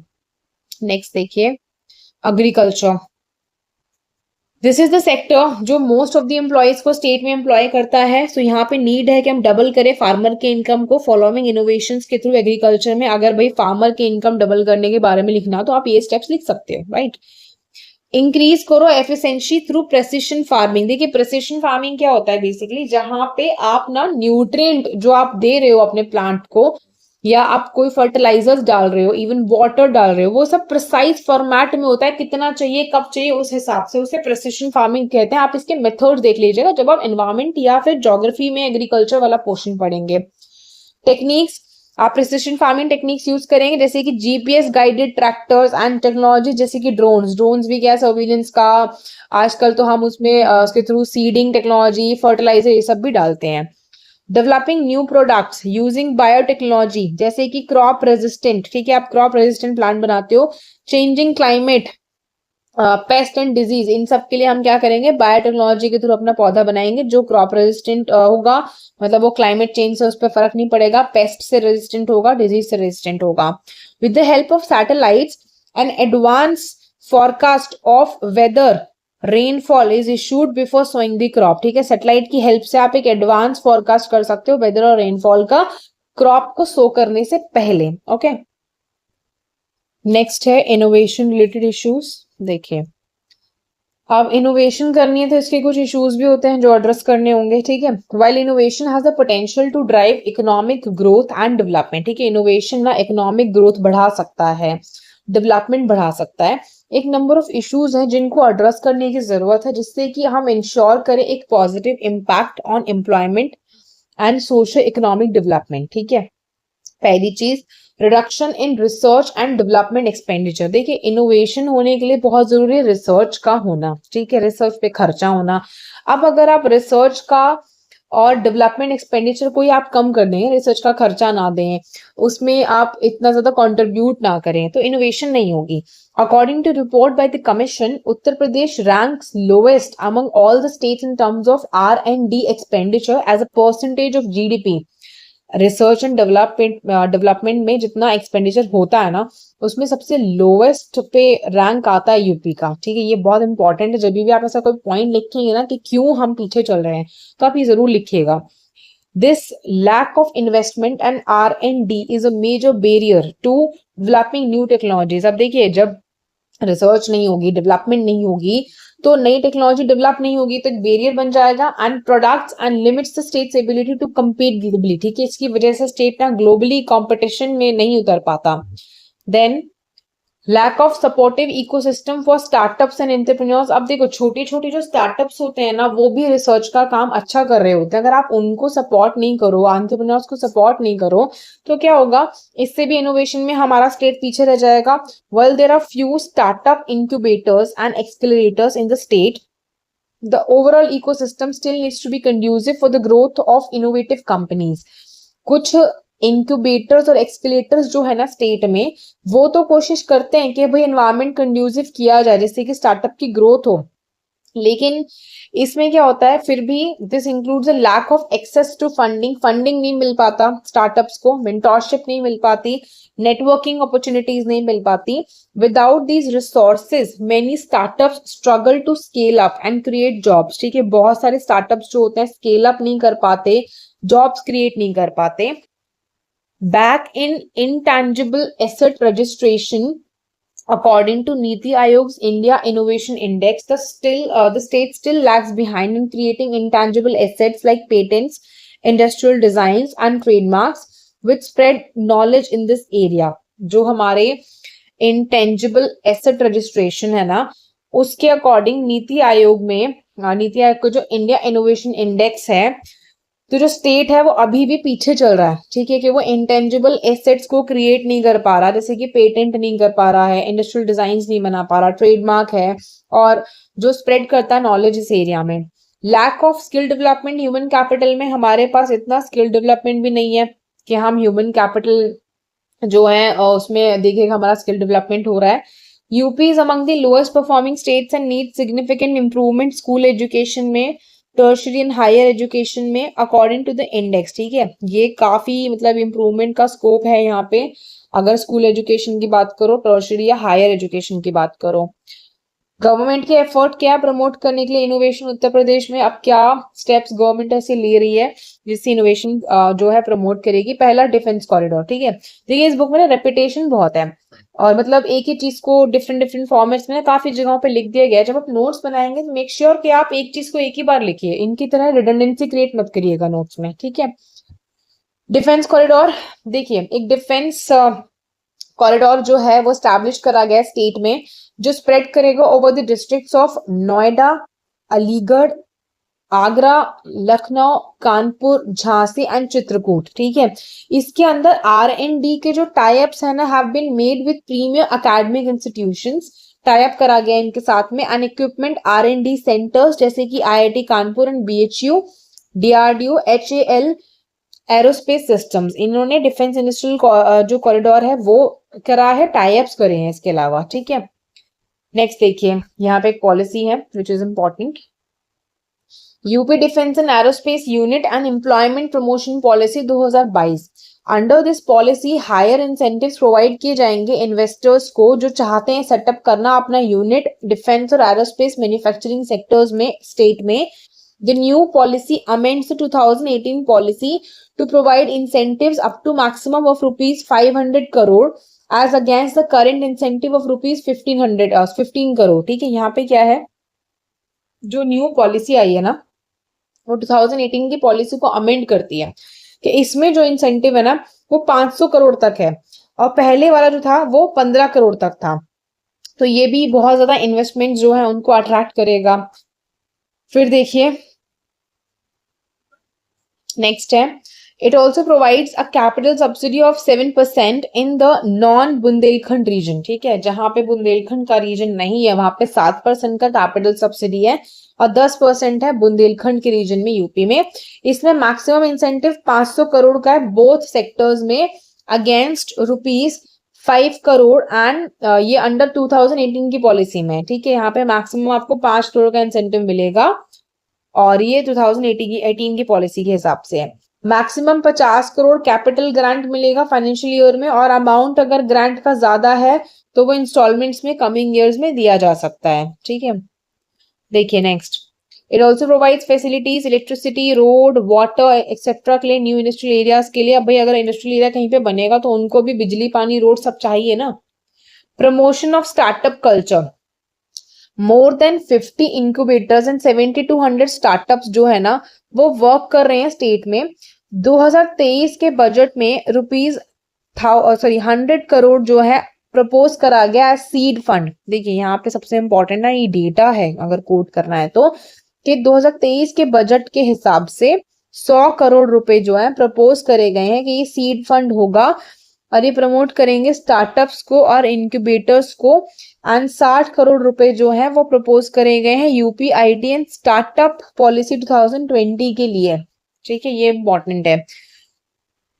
नेक्स्ट देखिए agriculture, this is the sector जो मोस्ट ऑफ द एम्प्लॉयज को स्टेट में एम्प्लॉय करता है। सो यहाँ पे नीड है कि हम डबल करें फार्मर के इनकम को फॉलोइंग इनोवेशंस के थ्रू एग्रीकल्चर में। अगर भाई फार्मर के इनकम डबल करने के बारे में लिखना तो आप ये स्टेप्स लिख सकते हो, राइट। इंक्रीज करो एफिशिएंसी थ्रू प्रेसिशन फार्मिंग। देखिए प्रेसिशन फार्मिंग क्या होता है, बेसिकली जहां पे आप ना न्यूट्रिएंट जो आप दे रहे हो अपने प्लांट को, या आप कोई फर्टिलाइजर्स डाल रहे हो, इवन वाटर डाल रहे हो, वो सब प्रिसाइज फॉर्मेट में होता है, कितना चाहिए कब चाहिए उस हिसाब से, उसे प्रिसिशन फार्मिंग कहते हैं। आप इसके मेथड्स देख लीजिएगा जब आप एनवायरमेंट या फिर ज्योग्राफी में एग्रीकल्चर वाला पोर्शन पढ़ेंगे। टेक्निक्स, आप प्रिसिशन फार्मिंग टेक्निक्स यूज करेंगे, जैसे कि GPS guided tractors and technology, जैसे कि ड्रोन्स भी क्या सर्विलेंस का, आजकल तो हम उसमें उसके थ्रू सीडिंग टेक्नोलॉजी, फर्टिलाइजर, ये सब भी डालते हैं। Developing new products using biotechnology, जैसे कि क्रॉप रेजिस्टेंट, ठीक है, आप क्रॉप रेजिस्टेंट प्लांट बनाते हो। Changing climate, pest and disease, इन सब के लिए हम क्या करेंगे, बायोटेक्नोलॉजी के थ्रू अपना पौधा बनाएंगे जो क्रॉप रेजिस्टेंट होगा, मतलब वो क्लाइमेट चेंज से उस पर फर्क नहीं पड़ेगा, पेस्ट से रेजिस्टेंट होगा, डिजीज से रेजिस्टेंट होगा। With the help of satellites and advance forecast of weather rainfall is issued before sowing the crop, ठीक है, सैटेलाइट की हेल्प से आप एक एडवांस फोरकास्ट कर सकते हो वेदर और रेनफॉल का क्रॉप को सो करने से पहले। ओके, नेक्स्ट है इनोवेशन रिलेटेड इश्यूज। देखिए अब इनोवेशन करनी है तो इसके कुछ इश्यूज भी होते हैं जो एड्रेस करने होंगे, ठीक है। While innovation has the potential to drive economic growth and development, ठीक है, इनोवेशन ना इकोनॉमिक ग्रोथ बढ़ा सकता है, डेवलपमेंट बढ़ा सकता है। एक नंबर ऑफ इश्यूज हैं जिनको एड्रेस करने की जरूरत है, जिससे कि हम इंश्योर करें एक positive impact on employment and social economic development, ठीक है। पहली चीज, reduction in research and development expenditure. देखिए इनोवेशन होने के लिए बहुत जरूरी है रिसर्च का होना, ठीक है, रिसर्च पे खर्चा होना। अब अगर आप रिसर्च का और डेवलपमेंट एक्सपेंडिचर को ही आप कम कर दें, रिसर्च का खर्चा ना दें, उसमें आप इतना ज्यादा कंट्रीब्यूट ना करें, तो इनोवेशन नहीं होगी। According to report by the commission, Uttar Pradesh ranks lowest among all the states in terms of R&D expenditure as a percentage of GDP research and development में जितना एक्सपेंडिचर होता है ना, उसमें सबसे लोवेस्ट पे रैंक आता है यूपी का। ठीक है, ये बहुत इंपॉर्टेंट है। जब भी आप ऐसा कोई पॉइंट लिखेंगे ना कि क्यों हम पीछे चल रहे हैं, तो आप ये जरूर लिखिएगा। This lack of investment and R&D is a major barrier to developing new technologies. अब देखिए, जब रिसर्च नहीं होगी, डेवलपमेंट नहीं होगी, तो नई टेक्नोलॉजी डेवलप नहीं होगी, तो एक बैरियर बन जाएगा and products and limits the state's ability to compete globally. ठीक है, इसकी वजह से स्टेट ना ग्लोबली कंपटीशन में नहीं उतर पाता। Then lack of supportive ecosystem for startups and entrepreneurs. अब देखो, छोटी छोटी जो स्टार्टअप्स होते हैं ना, वो भी रिसर्च का काम अच्छा कर रहे होते हैं। अगर आप उनको सपोर्ट नहीं करो, एंटरप्रेन्योर्स को सपोर्ट नहीं करो, तो क्या होगा, इससे भी इनोवेशन में हमारा स्टेट पीछे रह जाएगा। Well, there are few startup incubators and accelerators in the state, the overall ecosystem still needs to be conducive for the growth of innovative companies। कुछ इंक्यूबेटर्स और एक्सकेलेटर्स जो है ना स्टेट में, वो तो कोशिश करते हैं कि भाई एनवायरमेंट कंड्यूसिव किया जाए, जिससे कि स्टार्टअप की ग्रोथ हो, लेकिन इसमें क्या होता है, फिर भी this includes a lack of access to funding नहीं मिल पाता स्टार्टअप्स को, मेंटोरशिप नहीं मिल पाती, नेटवर्किंग अपॉर्चुनिटीज नहीं मिल पाती। Without these resources many startups struggle to scale up and create jobs. ठीक है, बहुत सारे स्टार्टअप्स जो होते हैं स्केल अप नहीं कर पाते, जॉब्स क्रिएट नहीं कर पाते। Back in intangible asset registration, according to Niti Aayog's India Innovation Index, the state still lags behind in creating intangible assets like patents, industrial designs, and trademarks, which spread knowledge in this area। जो हमारे intangible asset registration है ना, उसके according NITI Aayog में, नीति आयोग का जो India innovation index है, तो जो स्टेट है वो अभी भी पीछे चल रहा है। ठीक है, कि वो इंटेंजिबल एसेट्स को क्रिएट नहीं कर पा रहा, जैसे कि पेटेंट नहीं कर पा रहा है, इंडस्ट्रियल डिजाइन्स नहीं बना पा रहा, ट्रेडमार्क है, और जो स्प्रेड करता है नॉलेज इस एरिया में। Lack of skill development, human capital में हमारे पास इतना स्किल डेवलपमेंट भी नहीं है कि हम ह्यूमन कैपिटल जो है उसमें देखिएगा हमारा स्किल डेवलपमेंट हो रहा है। UP is among the lowest performing states and need significant improvement school education में, टर्शरी एंड हायर एजुकेशन में, अकॉर्डिंग टू द इंडेक्स। ठीक है, ये काफी मतलब इंप्रूवमेंट का स्कोप है यहाँ पे, अगर स्कूल एजुकेशन की बात करो, टर्शरी या हायर एजुकेशन की बात करो। गवर्नमेंट के एफर्ट क्या प्रमोट करने के लिए इनोवेशन उत्तर प्रदेश में? अब क्या स्टेप्स गवर्नमेंट ऐसे ले रही है जिससे इनोवेशन जो है प्रमोट करेगी? पहला, डिफेंस कॉरिडोर। ठीक है, देखिए इस बुक में ना रेपिटेशन बहुत है, और मतलब एक ही चीज को डिफरेंट डिफरेंट फॉर्मेट्स में काफी जगहों पे लिख दिया गया है। जब आप नोट्स बनाएंगे तो मेक श्योर कि आप एक चीज को एक ही बार लिखिए, इनकी तरह रिडंडेंसी क्रिएट मत करिएगा नोट्स में। ठीक है, डिफेंस कॉरिडोर, देखिए एक डिफेंस कॉरिडोर जो है वो स्टैब्लिश करा गया स्टेट में, जो स्प्रेड करेगा over the districts of Noida, Aligarh, Agra, Lucknow, Kanpur, Jhansi and Chitrakoot. ठीक है, इसके अंदर R&D के जो टाइप्स है ना have been made with premier academic institutions, type करा गया इनके साथ में, एंड इक्विपमेंट R&D सेंटर्स जैसे कि IIT Kanpur and BHU, DRDO, HAL, aerospace systems, इन्होंने डिफेंस इंडस्ट्रियल जो कॉरिडोर है वो करा है, टाइप्स करे हैं इसके अलावा। ठीक है, नेक्स्ट देखिए, यहाँ पे एक पॉलिसी है which is important, UP defence and aerospace unit and employment promotion policy 2022। Under this policy higher incentives provide किए जाएंगे इन्वेस्टर्स को जो चाहते हैं सेटअप करना अपना यूनिट डिफेंस और एरोस्पेस मैन्युफैक्चरिंग सेक्टर्स में स्टेट में। The new policy amends the 2018 policy to provide incentives up to maximum of rupees 500 crore as against the current incentive of rupees 15 crore। ठीक है, यहाँ पे क्या है, जो न्यू पॉलिसी आई है ना, वो 2018 की पॉलिसी को अमेंड करती है कि इसमें जो इंसेंटिव है ना वो 500 करोड़ तक है, और पहले वाला जो था वो 15 करोड़ तक था। तो ये भी बहुत ज्यादा इन्वेस्टमेंट जो है उनको अट्रैक्ट करेगा। फिर देखिए नेक्स्ट है, it also provides a capital subsidy of 7% in the non Bundelkhand region. ठीक है, जहां पे बुंदेलखंड का रीजन नहीं है वहां पे 7% का कैपिटल सब्सिडी है, और 10% है बुंदेलखंड के रीजन में यूपी में। इसमें मैक्सिमम इंसेंटिव 500 करोड़ का है बोथ सेक्टर्स में, अगेंस्ट ₹5 करोड़, एंड ये अंडर 2018 की पॉलिसी में। ठीक है, यहाँ पे मैक्सिमम आपको 5 करोड़ का इंसेंटिव मिलेगा, और ये 2018 की पॉलिसी के हिसाब से है। मैक्सिमम 50 करोड़ कैपिटल ग्रांट मिलेगा फाइनेंशियल ईयर में, और अमाउंट अगर ग्रांट का ज्यादा है तो वो इंस्टॉलमेंट्स में कमिंग ईयर्स में दिया जा सकता है। ठीक है, देखिए next, it also provides facilities electricity, road, water etcetera के लिए न्यू इंडस्ट्रियल एरियाज के लिए। अब भाई अगर इंडस्ट्रियल एरिया कहीं पे बनेगा तो उनको भी बिजली, पानी, रोड सब चाहिए ना। Promotion of startup culture, more than 50 incubators and 7200 startups जो है ना वो वर्क कर रहे हैं स्टेट में। 2023 के बजट में रुपीज 100 करोड़ जो है प्रपोज करा गया है सीड फंड। देखिए यहाँ पे सबसे इंपॉर्टेंट ना ये डेटा है अगर कोट करना है तो, कि 2023 के बजट के हिसाब से 100 करोड़ रुपए जो है प्रपोज करे गए हैं कि ये सीड फंड होगा और ये प्रमोट करेंगे स्टार्टअप्स को और इंक्यूबेटर्स को। एंड 60 करोड़ रुपए जो है वो प्रपोज करे गए हैं UP IT and startup policy 2020 के लिए। ठीक है, ये इंपॉर्टेंट है।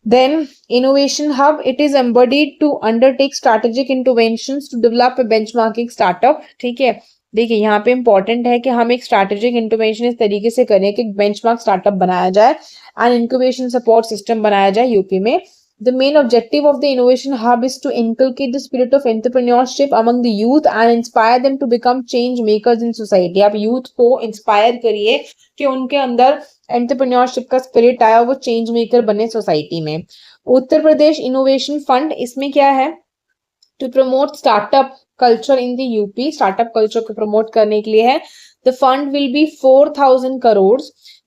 Then innovation hub, it is embodied to undertake strategic interventions to develop a benchmarking startup। ठीक है, देखिए यहाँ पे इंपॉर्टेंट है कि हम एक स्ट्रैटेजिक इंटरवेंशन इस तरीके से करें कि बेंचमार्क स्टार्टअप बनाया जाए एंड इंक्यूबेशन सपोर्ट सिस्टम बनाया जाए यूपी में। The main objective of the innovation hub is to inculcate the spirit of entrepreneurship among the youth and inspire them to become change makers in society। आप youth को inspire करिए कि उनके अंदर entrepreneurship का स्पिरिट आया, वो चेंज मेकर बने सोसाइटी में। उत्तर प्रदेश इनोवेशन फंड, इसमें क्या है, to promote startup culture in the UP, startup culture को प्रमोट करने के लिए है। The fund will be 4000 crore.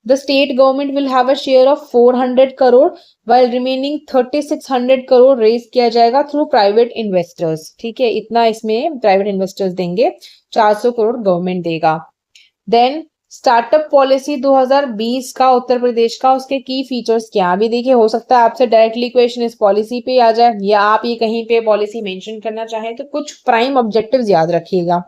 The state government will have a share of 400 crore while remaining 3600 crore raise किया जाएगा थ्रू प्राइवेट इन्वेस्टर्स। ठीक है, इतना इसमें प्राइवेट इन्वेस्टर्स देंगे, 400 करोड़ गवर्नमेंट देगा। देन स्टार्टअप पॉलिसी 2020 का उत्तर प्रदेश का, उसके की फीचर्स क्या। अभी देखिए हो सकता है आपसे डायरेक्टली क्वेश्चन इस पॉलिसी पे आ जाए या आप ये कहीं पे पॉलिसी मेंशन करना चाहें, तो कुछ प्राइम ऑब्जेक्टिव्स याद रखिएगा।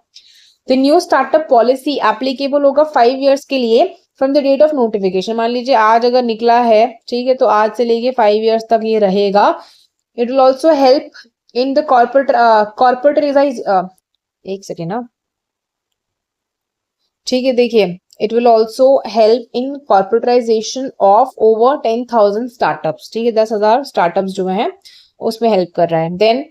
The new startup policy applicable होगा 5 इयर्स के लिए from the date of notification. मान लीजिए आज अगर निकला है, ठीक है, तो आज से लेके 5 इयर्स तक ये रहेगा। It will also help in the corporatise, एक सेकेंड ना, ठीक है, देखिए it will also help in corporatisation of over 10,000 startups. ठीक है, 10,000 स्टार्टअप्स जो हैं उसमें हेल्प कर रहा है। Then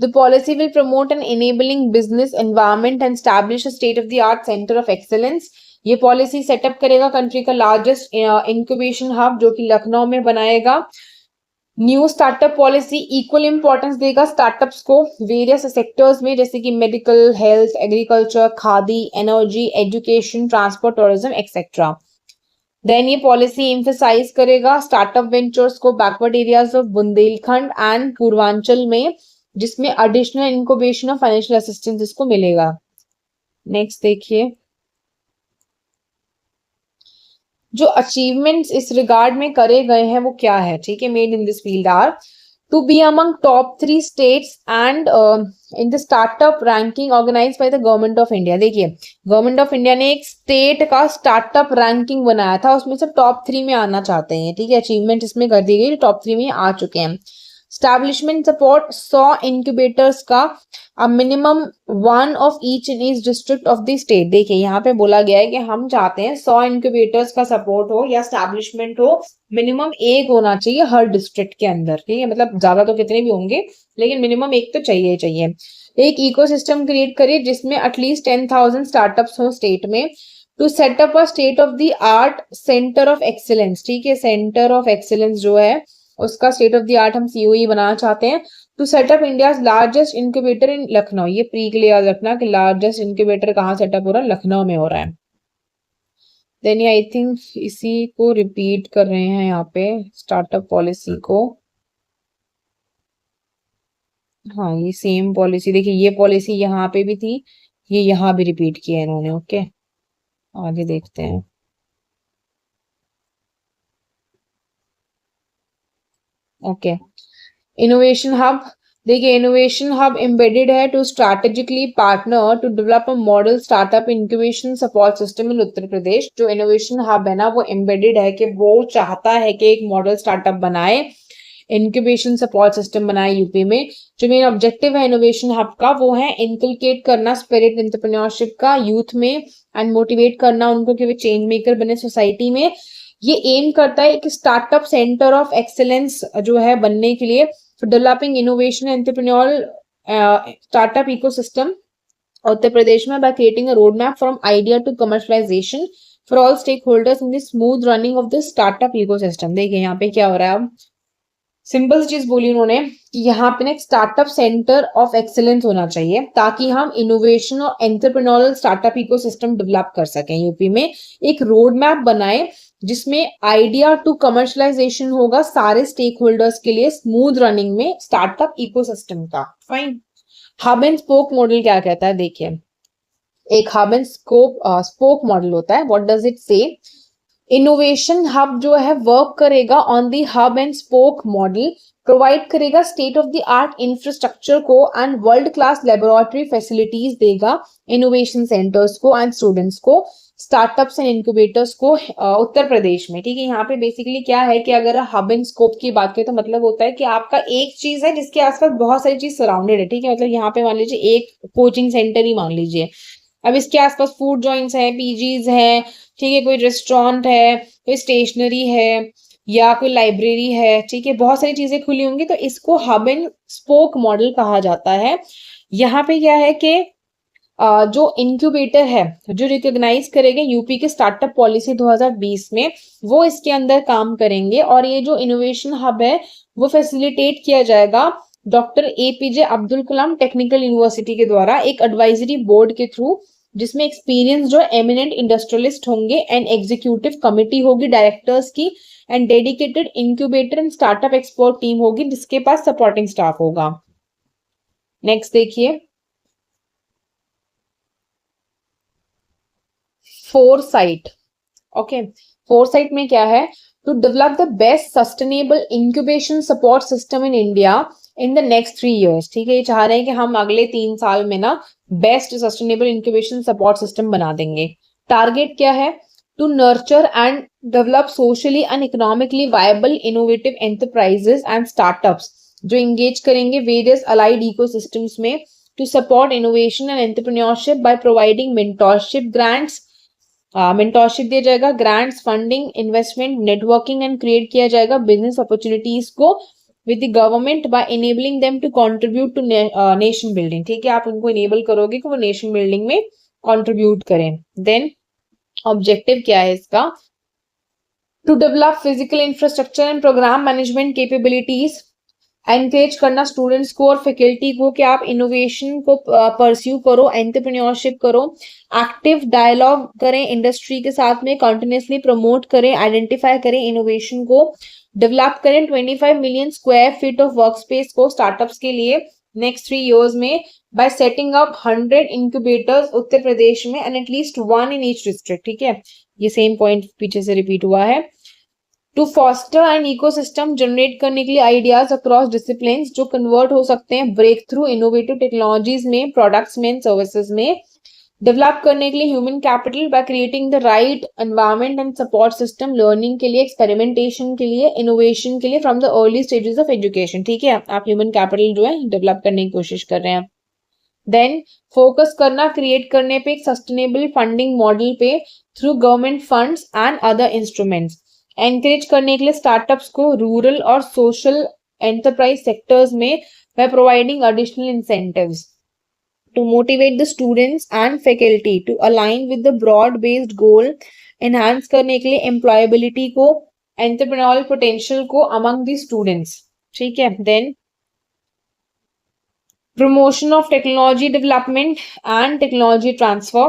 the policy will promote an enabling business environment and establish a state of the art centre of excellence. ये पॉलिसी सेटअप करेगा कंट्री का लार्जेस्ट इंक्यूबेशन हब जो कि लखनऊ में बनाएगा। New startup policy equal importance देगा स्टार्टअप्स को various sectors में, जैसे कि medical, health, agriculture, khadi, energy, education, transport, tourism etcetera. Then ये पॉलिसी एम्फेसाइज करेगा स्टार्टअप वेंचर्स को backward areas of Bundelkhand and Purvanchal में, जिसमें additional incubation of financial assistance इसको मिलेगा। नेक्स्ट देखिए, जो अचीवमेंट्स इस रिगार्ड में करे गए हैं वो क्या है। ठीक है, made in this field are to be among top 3 states and in the startup ranking organise by the government of India. देखिए गवर्नमेंट ऑफ इंडिया ने एक स्टेट का स्टार्टअप रैंकिंग बनाया था, उसमें से टॉप 3 में आना चाहते हैं। ठीक है, अचीवमेंट इसमें कर दी गई, टॉप 3 में आ चुके हैं। स्टैब्लिशमेंट सपोर्ट 100 इंक्यूबेटर्स का, a minimum 1 of each in each district of the state. देखिए यहाँ पे बोला गया है कि हम चाहते हैं 100 इंक्यूबेटर्स का सपोर्ट हो या स्टैब्लिशमेंट हो, मिनिमम 1 होना चाहिए हर डिस्ट्रिक्ट के अंदर। ठीक है, मतलब ज्यादा तो कितने भी होंगे लेकिन मिनिमम 1 तो चाहिए ही चाहिए। एक इकोसिस्टम क्रिएट करिए जिसमें एटलीस्ट 10,000 स्टार्टअप्स हो स्टेट में। To set up a state of the art centre of excellence. ठीक है, सेंटर ऑफ एक्सीलेंस जो है उसका स्टेट ऑफ द आर्ट हम सीओई बनाना चाहते हैं। To set up India largest incubator in Lucknow. ये प्री के लिए याद रखना कि लार्जेस्ट इंक्यूबेटर कहाँ सेटअप हो रहा है, लखनऊ में हो रहा है। देन आई थिंक इसी को रिपीट कर रहे हैं यहाँ पे स्टार्टअप पॉलिसी को। हाँ, ये सेम पॉलिसी, देखिए ये पॉलिसी यहाँ पे भी थी, ये यहाँ भी रिपीट किया है इन्होंने। ओके, आगे देखते हैं। ओके, इनोवेशन हब, देखिए इनोवेशन हब एम्बेडेड है to strategically partner to develop a model startup incubation support system in Uttar Pradesh. जो इनोवेशन हब है ना वो एम्बेडेड है कि वो चाहता है कि एक मॉडल स्टार्टअप बनाए, इंक्यूबेशन सपोर्ट सिस्टम बनाए यूपी में। जो मेन ऑब्जेक्टिव है इनोवेशन हब का वो है इनकलकेट करना स्पिरिट एंटरप्रेन्योरशिप का यूथ में एंड मोटिवेट करना उनको कि वे चेंज मेकर बने सोसाइटी में। ये एम करता है एक स्टार्टअप सेंटर ऑफ एक्सेलेंस जो है बनने के लिए, developing innovation entrepreneurial startup ecosystem Uttar Pradesh में by creating a roadmap from idea to commercialization for all stakeholders in the smooth running of the startup ecosystem। देखिए यहाँ पे क्या हो रहा है, अब सिंपल चीज बोली उन्होंने कि यहाँ पे ना एक स्टार्टअप सेंटर ऑफ एक्सीलेंस होना चाहिए ताकि हम इनोवेशन और एंटरप्रेन्योरल स्टार्टअप इकोसिस्टम डेवलप कर सकें। यूपी में एक रोड मैप बनाए जिसमें आइडिया टू कमर्शलाइजेशन होगा सारे स्टेक होल्डर्स के लिए स्मूथ रनिंग में स्टार्टअप इकोसिस्टम का। Fine. Hub and spoke model क्या कहता है, देखिए एक हब एंड स्पोक मॉडल होता है। What does it say? Innovation hub जो है वर्क करेगा on the hub and spoke model, provide करेगा state of the art infrastructure को and world class laboratory facilities देगा इनोवेशन सेंटर्स को एंड स्टूडेंट्स को, स्टार्टअप्स एंड इंक्यूबेटर्स को उत्तर प्रदेश में। ठीक है, यहाँ पे बेसिकली क्या है कि अगर हब एंड स्कोप की बात करें तो मतलब होता है कि आपका एक चीज है जिसके आसपास बहुत सारी चीज सराउंडेड है। ठीक है, मतलब यहाँ पे मान लीजिए एक कोचिंग सेंटर ही मान लीजिए, अब इसके आसपास फूड जॉइंट्स है, पीजीज है, ठीक है, कोई रेस्टोरेंट है, कोई स्टेशनरी है या कोई लाइब्रेरी है, ठीक है, बहुत सारी चीजें खुली होंगी, तो इसको हब एंड स्पोक मॉडल कहा जाता है। यहाँ पे क्या है कि जो इंक्यूबेटर है जो रिकॉग्नाइज करेंगे यूपी के स्टार्टअप पॉलिसी 2020 में, वो इसके अंदर काम करेंगे और ये जो इनोवेशन हब है वो फैसिलिटेट किया जाएगा doctor APJ Abdul Kalam technical university के द्वारा एक एडवाइजरी बोर्ड के थ्रू, जिसमें एक्सपीरियंस जो एमिनेंट इंडस्ट्रियलिस्ट होंगे एंड एग्जीक्यूटिव कमिटी होगी डायरेक्टर्स की and dedicated incubator and startup expert team होगी जिसके पास सपोर्टिंग स्टाफ होगा। नेक्स्ट देखिए, फोरसाइट। ओके, फोरसाइट में क्या है? To develop the best sustainable incubation support system in India in the next 3 years। ठीक है, ये चाह रहे हैं कि हम अगले 3 साल में ना best sustainable incubation support system बना देंगे। टारगेट क्या है? To nurture and develop socially and economically viable innovative enterprises and startups जो इंगेज करेंगे वेरियस अलाइड इकोसिस्टम्स में, to support innovation and entrepreneurship by providing mentorship grants, mentorship दिया जाएगा, grants, funding, investment, networking and create किया जाएगा business opportunities को with the government by enabling them to contribute to nation building. ठीक है, आप उनको इनेबल करोगे कि वो नेशन बिल्डिंग में कंट्रीब्यूट करें। देन ऑब्जेक्टिव क्या है इसका? To develop physical infrastructure and programme management capabilities, encourage करना स्टूडेंट्स को और फैकल्टी को कि आप इनोवेशन को परस्यू करो, एंटरप्रेन्योरशिप करो, एक्टिव डायलॉग करें इंडस्ट्री के साथ में, कंटिन्यूसली प्रमोट करें, आइडेंटिफाई करें इनोवेशन को, डेवलप करें 25 million square feet of work space को स्टार्टअप्स के लिए नेक्स्ट 3 years में बाय सेटिंग अप 100 इंक्यूबेटर्स उत्तर प्रदेश में and at least 1 in each district. ठीक है, ये सेम पॉइंट पीछे से रिपीट हुआ है। To foster and ecosystem generate करने के लिए आइडियाज अक्रॉस डिसिप्लिन जो कन्वर्ट हो सकते हैं ब्रेक थ्रू इनोवेटिव टेक्नोलॉजीज में, प्रोडक्ट्स में, सर्विसेज में, डेवलप करने के लिए human capital by creating the right environment and support system, learning के लिए, एक्सपेरिमेंटेशन के लिए, इनोवेशन के लिए from the early stages of education. ठीक है, आप ह्यूमन कैपिटल जो है डेवलप करने की कोशिश कर रहे हैं। देन फोकस करना क्रिएट करने पे एक सस्टेनेबल फंडिंग मॉडल पे through government funds and other instruments, encourage करने के लिए स्टार्टअप्स को रूरल और सोशल एंटरप्राइज सेक्टर्स में by providing additional incentives, to motivate the students and faculty to align with the broad based goal, enhance करने के लिए एम्प्लॉयबिलिटी को, एंटरप्रेन्योरियल पोटेंशियल को अमंग द स्टूडेंट्स। ठीक है, then promotion of technology development and technology transfer,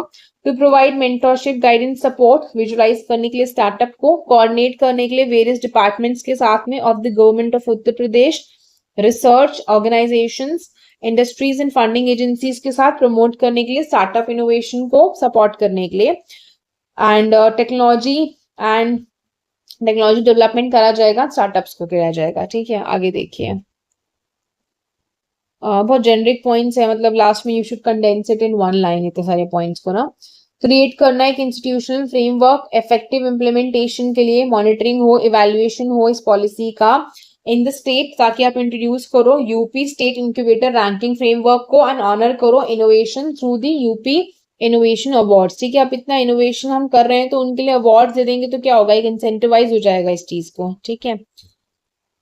to provide mentorship, guidance, support, visualize करने के लिए स्टार्टअप को, कोऑर्डिनेट करने के लिए वेरियस डिपार्टमेंट्स के साथ में of the government of Uttar Pradesh, research organisations, industries and funding agencies के साथ प्रमोट करने के लिए स्टार्टअप इनोवेशन को सपोर्ट करने के लिए, एंड टेक्नोलॉजी डेवलपमेंट करा जाएगा, स्टार्टअप्स को किया जाएगा। ठीक है, आगे देखिए, बहुत जेनरिक पॉइंट्स है, मतलब लास्ट में you should condense it in 1 line इतने सारे पॉइंट्स को ना। क्रिएट करना एक इंस्टीट्यूशनल फ्रेमवर्क इफेक्टिव इम्प्लीमेंटेशन के लिए, मॉनिटरिंग हो, इवैल्यूएशन हो इस पॉलिसी का इन द स्टेट, ताकि आप इंट्रोड्यूस करो UP state incubator ranking framework को एंड ऑनर करो innovation through the UP innovation awards, ठीक है। अब इतना इनोवेशन हम कर रहे हैं तो उनके लिए अवार्ड दे देंगे तो क्या होगा, एक इंसेंटिवाइज हो जाएगा इस चीज को, ठीक है।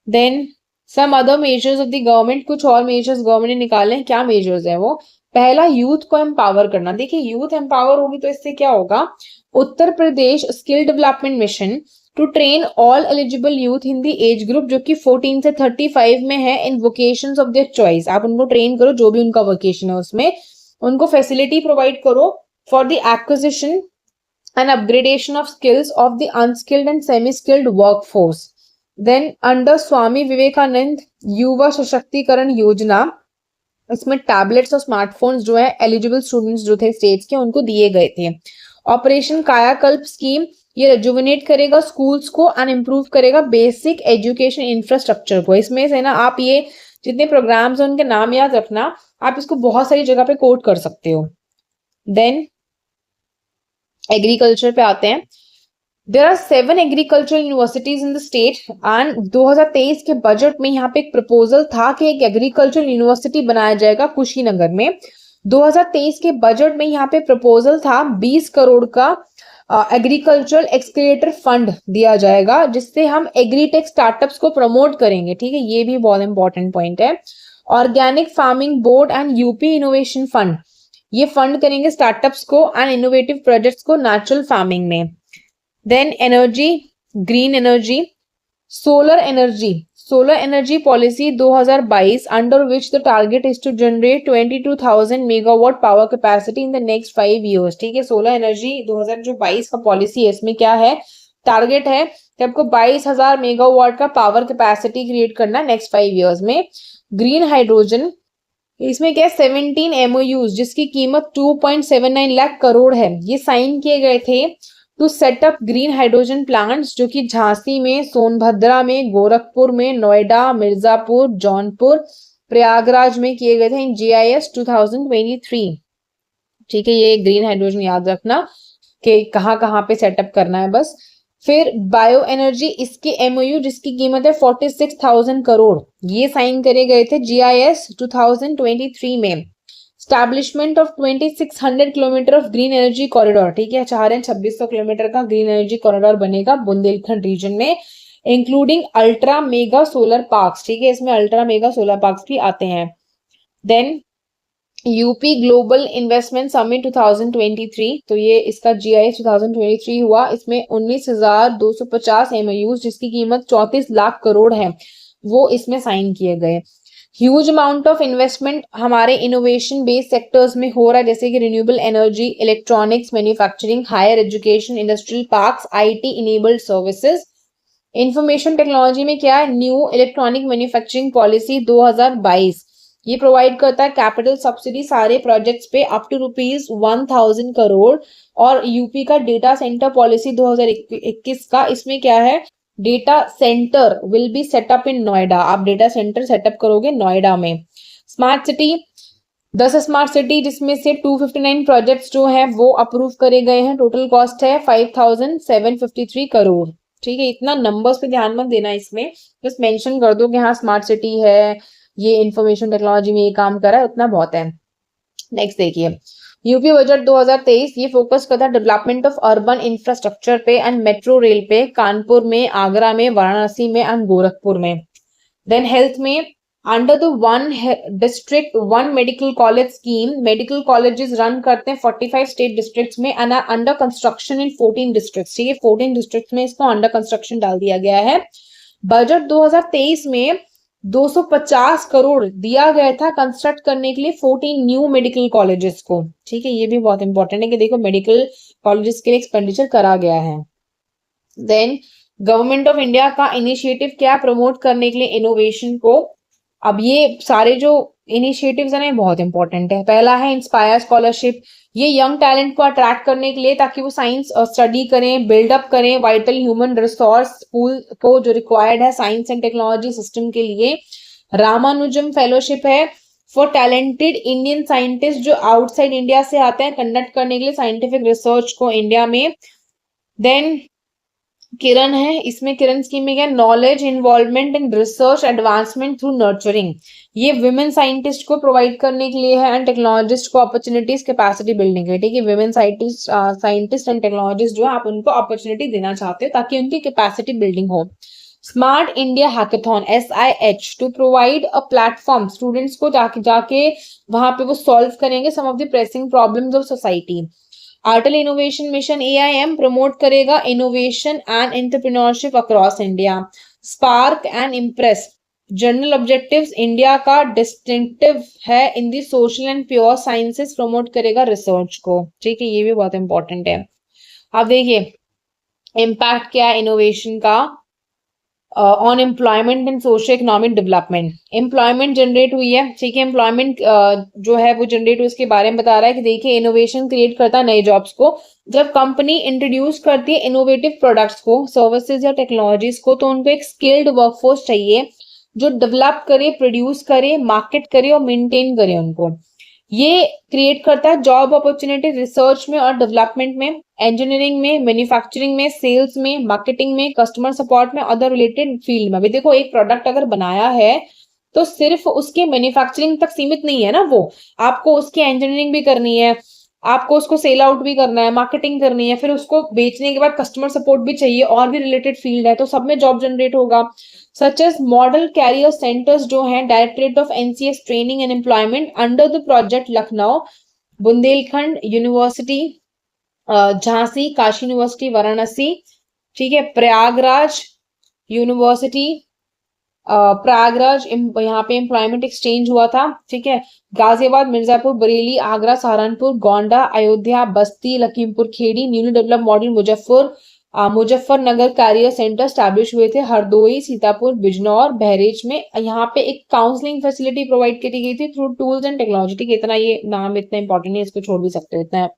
Then some other measures of the government, कुछ और मेजर्स गवर्नमेंट ने निकाले हैं। क्या मेजर्स है वो? पहला, यूथ को एम्पावर करना। देखिए यूथ एम्पावर होगी तो इससे क्या होगा, Uttar Pradesh skill development mission to train all eligible youth in the age group जो कि 14 से 35 में है in vocations of their choice. आप उनको ट्रेन करो, जो भी उनका वोकेशन है उसमें उनको फैसिलिटी प्रोवाइड करो for the acquisition and upgradation of skills of the unskilled and semi skilled workforce. Then under Swami Vivekananda Yuva Sashaktikaran योजना, इसमें टैबलेट्स और स्मार्टफोन्स जो है एलिजिबल स्टूडेंट्स जो थे स्टेट्स के उनको दिए गए थे। ऑपरेशन कायाकल्प स्कीम, ये रिजुविनेट करेगा स्कूल्स को एंड इम्प्रूव करेगा बेसिक एजुकेशन इंफ्रास्ट्रक्चर को। इसमें से ना आप ये जितने प्रोग्राम्स हैं उनके नाम याद रखना, आप इसको बहुत सारी जगह पे कोट कर सकते हो। देन एग्रीकल्चर पे आते हैं। There are 7 agricultural universities in the state and 2023 के बजट में यहाँ पे एक प्रपोजल था कि एक एग्रीकल्चरल यूनिवर्सिटी बनाया जाएगा कुशीनगर में। 2023 के बजट में यहाँ पे प्रपोजल था 20 करोड़ का एग्रीकल्चरल एक्सकेलेटर फंड दिया जाएगा जिससे हम एग्रीटेक स्टार्टअप्स को प्रमोट करेंगे, ठीक है। ये भी बहुत इंपॉर्टेंट पॉइंट है। Organic farming board and UP innovation fund, ये फंड करेंगे स्टार्टअप्स को एंड इनोवेटिव प्रोजेक्ट्स को नेचुरल फार्मिंग में। Then energy, green energy, solar energy policy 2022 under which the target is to generate 22,000 megawatt power capacity in the next 5 years, ठीक है। Solar energy 2022 का policy है, इसमें क्या है, टारगेट है कि आपको 22,000 मेगावाट का पावर कैपेसिटी क्रिएट करना है नेक्स्ट 5 years में। ग्रीन हाइड्रोजन, इसमें क्या है 17 MOUs जिसकी कीमत 2.79 लाख करोड़ है, ये साइन किए गए थे to set up green hydrogen plants जो कि झांसी में, सोनभद्रा में, गोरखपुर में, नोएडा, मिर्जापुर, जौनपुर, प्रयागराज में किए गए थे इन GIS 2023, ठीक है। ये ग्रीन हाइड्रोजन याद रखना कि कहाँ कहाँ पे सेटअप करना है बस। फिर बायो एनर्जी, इसके MOU जिसकी कीमत है 46,000 करोड़, ये साइन करे गए थे GIS 2023 में। Establishment of 2600 kilometre of green energy corridor, ठीक है। चाह रहे हैं 2600 किलोमीटर का ग्रीन एनर्जी कॉरिडोर बनेगा बुंदेलखंड रीजन में, including ultra mega solar parks, ठीक है। इसमें अल्ट्रा मेगा सोलर पार्क्स भी आते हैं। Then UP global investment summit 2023, तो ये इसका GIS 2023 हुआ, इसमें 19,250 MOUs जिसकी कीमत 34 लाख करोड़ है वो इसमें साइन किए गए। ह्यूज अमाउंट ऑफ इन्वेस्टमेंट हमारे इनोवेशन बेस्ड सेक्टर्स में हो रहा है, जैसे कि renewable energy, electronics, manufacturing, higher education, industrial parks, IT enabled services. Information technology में क्या है, न्यू इलेक्ट्रॉनिक मैन्युफैक्चरिंग पॉलिसी 2022, ये प्रोवाइड करता है कैपिटल सब्सिडी सारे प्रोजेक्ट्स पे अप टू ₹1,000 करोड़। और यूपी का डेटा सेंटर पॉलिसी 2021 का, इसमें क्या है, data centre will be set up in Noida, आप डेटा सेंटर सेटअप करोगे नोएडा में। स्मार्ट सिटी, 10 स्मार्ट सिटी जिसमें से 259 प्रोजेक्ट्स जो है वो अप्रूव करे गए हैं, टोटल कॉस्ट है 5,753 करोड़, ठीक है। इतना नंबर्स पे ध्यान मत देना, इसमें बस मेंशन कर दो कि हाँ स्मार्ट सिटी है, ये इंफॉर्मेशन टेक्नोलॉजी में ये काम कर रहा है, उतना बहुत है। नेक्स्ट देखिए, यूपी बजट 2023 ये फोकस करता है डेवलपमेंट ऑफ अर्बन इंफ्रास्ट्रक्चर पे एंड मेट्रो रेल पे, कानपुर में, आगरा में, वाराणसी में एंड गोरखपुर में। देन हेल्थ में, under the one district one medical college scheme, medical colleges run करते हैं 45 स्टेट डिस्ट्रिक्ट्स में and under construction in 14 districts, ठीक है। 14 डिस्ट्रिक्ट्स में इसको अंडर कंस्ट्रक्शन डाल दिया गया है। बजट 2023 में 250 करोड़ दिया गया था कंस्ट्रक्ट करने के लिए 14 न्यू मेडिकल कॉलेजेस को, ठीक है। ये भी बहुत इंपॉर्टेंट है कि देखो मेडिकल कॉलेजेस के लिए एक्सपेंडिचर करा गया है। देन गवर्नमेंट ऑफ इंडिया का इनिशिएटिव क्या प्रमोट करने के लिए इनोवेशन को, अब ये सारे जो इनिशिएटिव्स हैं ना बहुत इंपॉर्टेंट है। पहला है इंस्पायर स्कॉलरशिप, ये यंग टैलेंट को अट्रैक्ट करने के लिए ताकि वो साइंस स्टडी करें, बिल्डअप करें वाइटल ह्यूमन रिसोर्स पूल को जो रिक्वायर्ड है साइंस एंड टेक्नोलॉजी सिस्टम के लिए। रामानुजम फेलोशिप है फॉर टैलेंटेड इंडियन साइंटिस्ट जो आउटसाइड इंडिया से आते हैं कंडक्ट करने के लिए साइंटिफिक रिसर्च को इंडिया में। देन किरण है, इसमें किरण स्कीम में क्या है, knowledge involvement and research advancement through nurturing. ये विमेन साइंटिस्ट को प्रोवाइड करने के लिए है एंड टेक्नोलॉजिस्ट को अपॉर्चुनिटीज कैपेसिटी बिल्डिंग है। ठीक है, विमेन साइंटिस्ट एंड टेक्नोलॉजिस्ट जो है आप उनको अपॉर्चुनिटी देना चाहते हो ताकि उनकी कैपेसिटी बिल्डिंग हो। Smart India hackathon SIH to provide a platform, students को जाके जाके वहां पे वो सॉल्व करेंगे some of the pressing problems of society. Atal innovation mission AIM promote करेगा innovation and entrepreneurship across India. Spark and impress general objectives India का distinctive है in the social and pure sciences, promote करेगा research को। ठीक है, ये भी बहुत इंपॉर्टेंट है। अब देखिए इम्पैक्ट क्या है इनोवेशन का on employment and socio economic development. Employment generate हुई है, ठीक है, एम्प्लॉयमेंट जो है वो जनरेट हुई, इसके बारे में बता रहा है कि देखिए इनोवेशन क्रिएट करता है नए जॉब्स को। जब कंपनी इंट्रोड्यूस करती है इनोवेटिव प्रोडक्ट्स को, सर्विसेज या टेक्नोलॉजीज को, तो उनको एक स्किल्ड वर्कफोर्स चाहिए जो डेवलप करे, प्रोड्यूस करे, मार्केट करे और मेंटेन करे उनको। ये क्रिएट करता है जॉब अपॉर्चुनिटी रिसर्च में और डेवलपमेंट में, इंजीनियरिंग में, मैन्युफैक्चरिंग में, सेल्स में, मार्केटिंग में, कस्टमर सपोर्ट में, अदर रिलेटेड फील्ड में। अभी देखो एक प्रोडक्ट अगर बनाया है तो सिर्फ उसके मैन्युफैक्चरिंग तक सीमित नहीं है ना, वो आपको उसकी इंजीनियरिंग भी करनी है, आपको उसको सेल आउट भी करना है, मार्केटिंग करनी है, फिर उसको बेचने के बाद कस्टमर सपोर्ट भी चाहिए, और भी रिलेटेड फील्ड है, तो सब में जॉब जनरेट होगा। Such as model career centres जो हैं, directorate of NCS training and employment under the project Lucknow, Bundelkhand university, Jhansi, Kashi university Varanasi, ठीक है, प्रयागराज यूनिवर्सिटी, प्रयागराज यहाँ पे एम्प्लॉयमेंट एक्सचेंज हुआ था। ठीक है, Ghaziabad, Mirzapur, Bareilly, Agra, Saharanpur, Gonda, Ayodhya, Basti, Lakhimpur Kheri, newly develop model Muzaffarnagar career centre establish हुए थे। हरदोई, सीतापुर, बिजनौर, बहरेच में यहाँ पे एक काउंसलिंग फैसिलिटी प्रोवाइड करी गई थी थ्रू टूल्स एंड टेक्नोलॉजी। ठीक है, इतना ये नाम इतना इंपॉर्टेंट है, इसको छोड़ भी सकते हो, इतना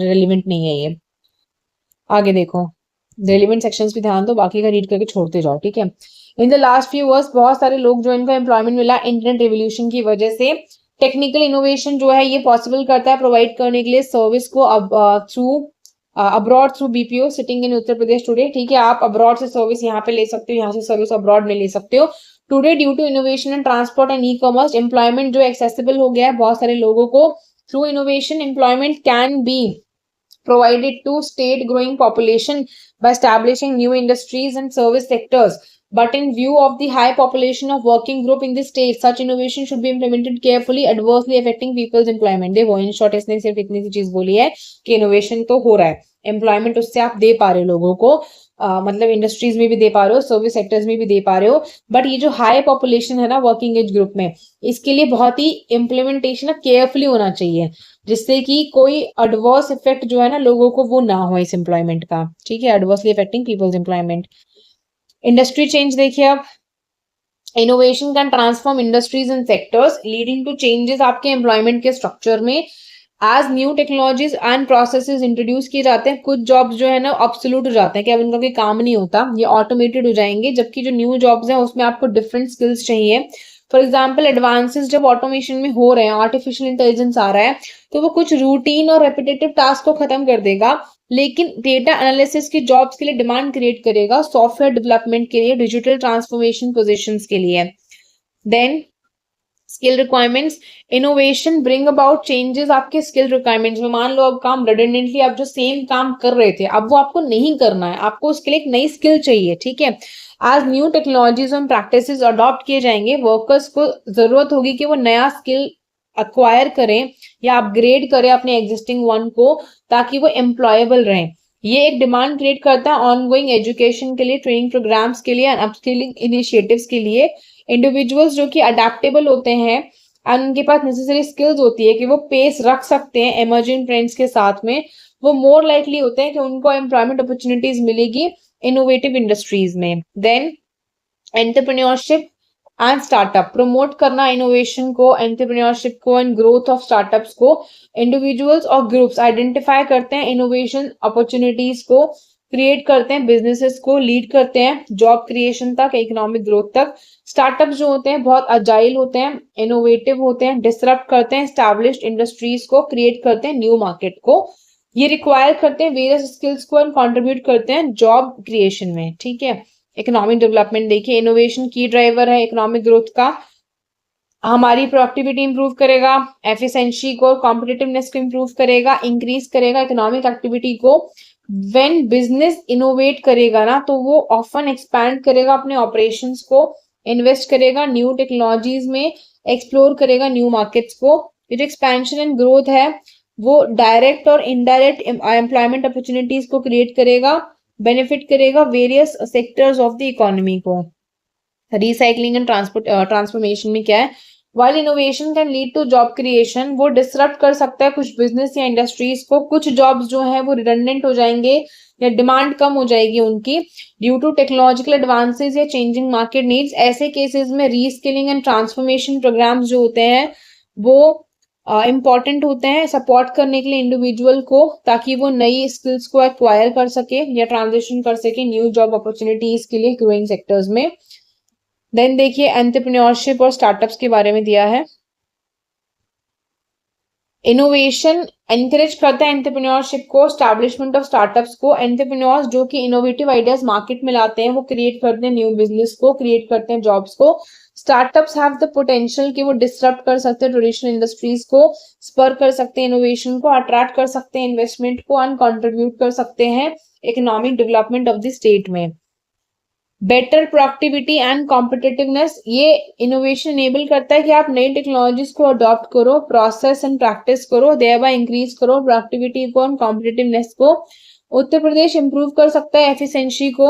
रेलिवेंट नहीं है ये। आगे देखो रेलिवेंट सेक्शंस भी ध्यान दो, बाकी का रीड करके छोड़ते जाओ। ठीक है, in the last few years बहुत सारे लोग जो इनको एम्प्लॉयमेंट मिला इंटरनेट रेवोल्यूशन की वजह से। टेक्निकल इनोवेशन जो है ये पॉसिबल करता है प्रोवाइड करने के लिए सर्विस को अब through abroad through BPO sitting in Uttar Pradesh today. ठीक है, आप अब्रॉड से सर्विस यहाँ पे ले सकते हो, यहाँ से सर्विस अब्रॉड में ले सकते हो। Today due to innovation and transport and e-commerce employment जो एक्सेसिबल हो गया है बहुत सारे लोगों को। Through innovation employment can be provided to state growing population by establishing new industries and service sectors. But in view of the high population of working group in the state, such innovation should be implemented carefully, adversely affecting people's employment. देखो in short इसने सिर्फ इतनी सी चीज बोली है कि innovation तो हो रहा है, एम्प्लॉयमेंट उससे आप दे पा रहे हो लोगों को, मतलब इंडस्ट्रीज में भी दे पा रहे हो, सर्विस सेक्टर्स में भी दे पा रहे हो, बट ये जो हाई पॉपुलेशन है ना वर्किंग एज ग्रुप में, इसके लिए बहुत ही इम्प्लीमेंटेशन केयरफुली होना चाहिए, जिससे कि कोई एडवर्स इफेक्ट जो है ना लोगों को वो ना हो इस एम्प्लॉयमेंट का। ठीक है, adversely affecting people's employment. Industry change देखिए अब, innovation can transform industries and sectors leading to changes आपके एम्प्लॉयमेंट के स्ट्रक्चर में। As new technologies and processes introduce किए जाते हैं, कुछ जॉब्स जो है ना ऑब्सोल्यूट हो जाते हैं कि अब उनका कोई काम नहीं होता, ये ऑटोमेटेड हो जाएंगे, जबकि जो न्यू जॉब्स हैं उसमें आपको डिफरेंट स्किल्स चाहिए। फॉर एग्जाम्पल एडवांसेस जब ऑटोमेशन में हो रहे हैं, आर्टिफिशियल इंटेलिजेंस आ रहा है, तो वो कुछ रूटीन और रेपिटेटिव टास्क को खत्म कर देगा, लेकिन डेटा एनालिसिस की जॉब्स के लिए डिमांड क्रिएट करेगा, सॉफ्टवेयर डेवलपमेंट के लिए, डिजिटल ट्रांसफॉर्मेशन पोजीशंस के लिए। Then skill requirements, innovation bring about changes आपके स्किल रिक्वायरमेंट्स में। मान लो अब काम रिडंडेंटली आप जो सेम काम कर रहे थे अब वो आपको नहीं करना है, आपको उसके लिए एक नई स्किल चाहिए। ठीक है, आज न्यू टेक्नोलॉजीज और प्रैक्टिसेस अडॉप्ट किए जाएंगे, वर्कर्स को जरूरत होगी कि वो नया स्किल अक्वायर करें या अपग्रेड करें अपने एग्जिस्टिंग वन को, ताकि वो एम्प्लॉयबल रहें। ये एक डिमांड क्रिएट करता है ऑनगोइंग एजुकेशन के लिए, ट्रेनिंग प्रोग्राम्स के लिए, अपस्किलिंग इनिशिएटिव्स के लिए। इंडिविजुअल्स जो कि अडेप्टेबल होते हैं और उनके पास नेसेसरी स्किल्स होती है कि वो पेस रख सकते हैं इमर्जिंग ट्रेंड्स के साथ में, वो मोर लाइकली होते हैं कि उनको एम्प्लॉयमेंट अपॉर्चुनिटीज मिलेगी इनोवेटिव इंडस्ट्रीज में। Then entrepreneurship and startup, promote करना इनोवेशन को, एंटरप्रेन्योरशिप को एंड ग्रोथ ऑफ स्टार्टअप्स को। इंडिविजुअल्स और ग्रुप्स आइडेंटिफाई करते हैं इनोवेशन अपॉर्चुनिटीज को, क्रिएट करते हैं बिजनेसेस को, लीड करते हैं जॉब क्रिएशन तक, इकोनॉमिक ग्रोथ तक। स्टार्टअप जो होते हैं बहुत अजाइल होते हैं, इनोवेटिव होते हैं, डिसरप्ट करते हैं एस्टैब्लिश्ड इंडस्ट्रीज को, क्रिएट करते हैं न्यू मार्केट को। ये रिक्वायर करते हैं वेरियस स्किल्स को एंड कंट्रीब्यूट करते हैं जॉब क्रिएशन में, ठीक है। इकोनॉमिक डेवलपमेंट देखिए, इनोवेशन की ड्राइवर है इकोनॉमिक ग्रोथ का, हमारी प्रोडक्टिविटी इंप्रूव करेगा, एफिशिएंसी को, कॉम्पिटिटिवनेस को इंप्रूव करेगा, इंक्रीज करेगा इकोनॉमिक एक्टिविटी को। व्हेन बिजनेस इनोवेट करेगा ना तो वो ऑफन एक्सपैंड करेगा अपने ऑपरेशंस को, इन्वेस्ट करेगा न्यू टेक्नोलॉजीज में, एक्सप्लोर करेगा न्यू मार्केट्स को। ये जो एक्सपेंशन एंड ग्रोथ है वो डायरेक्ट और इनडायरेक्ट एम्प्लॉयमेंट अपॉर्चुनिटीज को क्रिएट करेगा, बेनिफिट करेगा various sectors of the economy को। रिसाइकलिंग एंड ट्रांसफॉर्मेशन में क्या है, while innovation can lead to job creation, वो डिसरप्ट कर सकता है कुछ बिजनेस या इंडस्ट्रीज को, कुछ जॉब्स जो है वो रिडंडेंट हो जाएंगे या डिमांड कम हो जाएगी उनकी ड्यू टू टेक्नोलॉजिकल एडवांसेस या चेंजिंग मार्केट नीड्स। ऐसे केसेस में रीस्किलिंग एंड ट्रांसफॉर्मेशन प्रोग्राम्स जो होते हैं वो इम्पॉर्टेंट होते हैं सपोर्ट करने के लिए इंडिविजुअल को, ताकि वो नई स्किल्स को एक्वायर कर सके या ट्रांजिशन कर सके न्यू जॉब अपॉर्चुनिटीज के लिए ग्रोइंग सेक्टर्स में। देन देखिए एंटरप्रेन्योरशिप और स्टार्टअप्स के बारे में दिया है। इनोवेशन एनकरेज करता है एंटरप्रेन्योरशिप को, स्टैब्लिशमेंट ऑफ स्टार्टअप्स को। एंटरप्रेन्योर्स जो कि इनोवेटिव आइडियाज मार्केट में लाते हैं वो क्रिएट करते हैं न्यू बिजनेस को, क्रिएट करते हैं जॉब्स को। स्टार्टअप्स हैव द पोटेंशियल कि वो डिसरप्ट कर सकते हैं ट्रेडिशनल इंडस्ट्रीज को, स्पर कर सकते हैं इनोवेशन को, अट्रैक्ट कर सकते हैं इन्वेस्टमेंट को एंड कंट्रीब्यूट कर सकते हैं economic development of the state में। बेटर प्रोडक्टिविटी एंड कॉम्पिटिटिवनेस, ये इनोवेशन एनेबल करता है कि आप नई टेक्नोलॉजीज को अडॉप्ट करो, प्रोसेस एंड प्रैक्टिस करो, देयरबाय इंक्रीज करो प्रोडक्टिविटी को एंड कॉम्पिटिटिवनेस को। उत्तर प्रदेश इंप्रूव कर सकता है एफिशिएंसी को,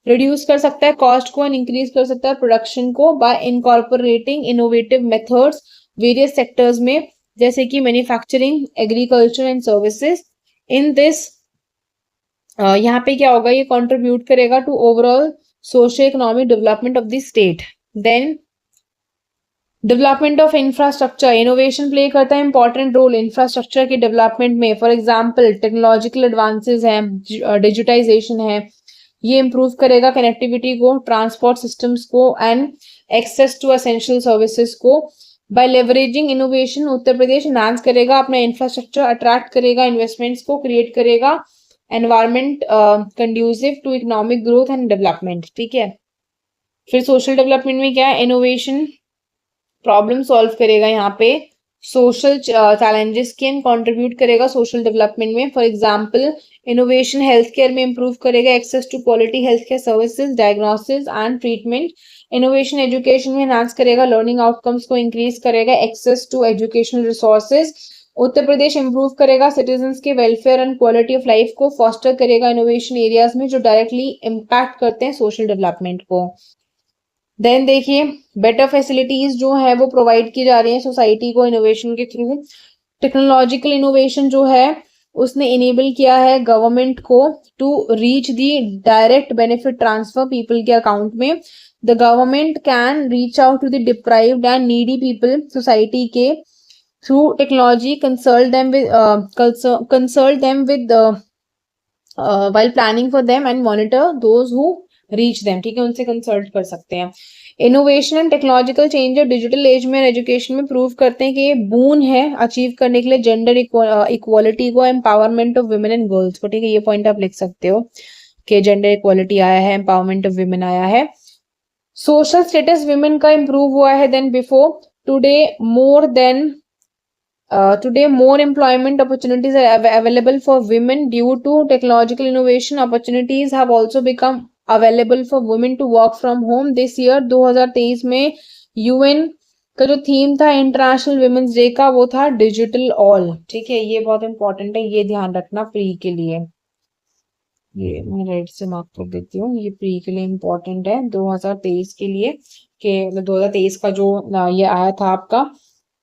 रिड्यूस कर सकता है कॉस्ट को एंड इंक्रीज कर सकता है प्रोडक्शन को by incorporating innovative methods various sectors में, जैसे कि manufacturing, agriculture and services. In this यहाँ पे क्या होगा, ये कंट्रीब्यूट करेगा to overall social economic development of the state. Then development of infrastructure, innovation play करता है इंपॉर्टेंट रोल इंफ्रास्ट्रक्चर के डेवलपमेंट में। फॉर एग्जांपल टेक्नोलॉजिकल एडवांसेस हैं, डिजिटाइजेशन है, ये इंप्रूव करेगा कनेक्टिविटी को, ट्रांसपोर्ट सिस्टम्स को and access to essential services को। Bye leveraging innovation Uttar Pradesh enhance करेगा अपना इंफ्रास्ट्रक्चर, अट्रैक्ट करेगा इन्वेस्टमेंट्स को, क्रिएट करेगा environment conducive to economic growth and development, ठीक है। फिर सोशल डेवलपमेंट में क्या है, इनोवेशन प्रॉब्लम सॉल्व करेगा, यहाँ पे सोशल चैलेंजेस के कंट्रीब्यूट करेगा सोशल डेवलपमेंट में। For example innovation health care में इंप्रूव करेगा access to quality health care services, diagnosis and treatment. Innovation education में एनहांस करेगा लर्निंग आउटकम्स को, इंक्रीज करेगा access to educational resources. Uttar Pradesh improve करेगा सिटीजन्स के welfare and quality of life को, foster करेगा इनोवेशन एरियाज में जो डायरेक्टली इम्पैक्ट करते हैं सोशल डेवलपमेंट को। देन देखिए बेटर फैसिलिटीज जो है वो प्रोवाइड की जा रही है सोसाइटी को इनोवेशन के थ्रू। टेक्नोलॉजिकल इनोवेशन जो है उसने इनेबल किया है गवर्नमेंट को to reach the direct benefit transfer people के अकाउंट में। The government can reach out to the deprived and needy people society के through technology, consult them with while planning for them and monitor those who reach them, ठीक है, उनसे consult कर सकते हैं। Innovation and technological change digital age में education में prove करते हैं कि ये बून है अचीव करने के लिए जेंडर इक्वालिटी को, empowerment of women and girls को, ठीक है। ये पॉइंट आप लिख सकते हो कि जेंडर इक्वालिटी आया है, एम्पावरमेंट ऑफ वुमेन आया है। सोशल स्टेटस वुमेन का इंप्रूव हुआ है than before. Today, more employment opportunities are available for women due to technological innovation. Opportunities have also become available for women to work from home. This year, 2023 में UN का जो theme था international women's day का वो था digital all, ठीक है। ये बहुत इंपॉर्टेंट है, ये ध्यान रखना प्री के लिए। ये मैं रेड से मार्क कर देती हूँ, ये प्री के लिए इंपॉर्टेंट है 2023 के लिए, कि 2023 का जो ये आया था आपका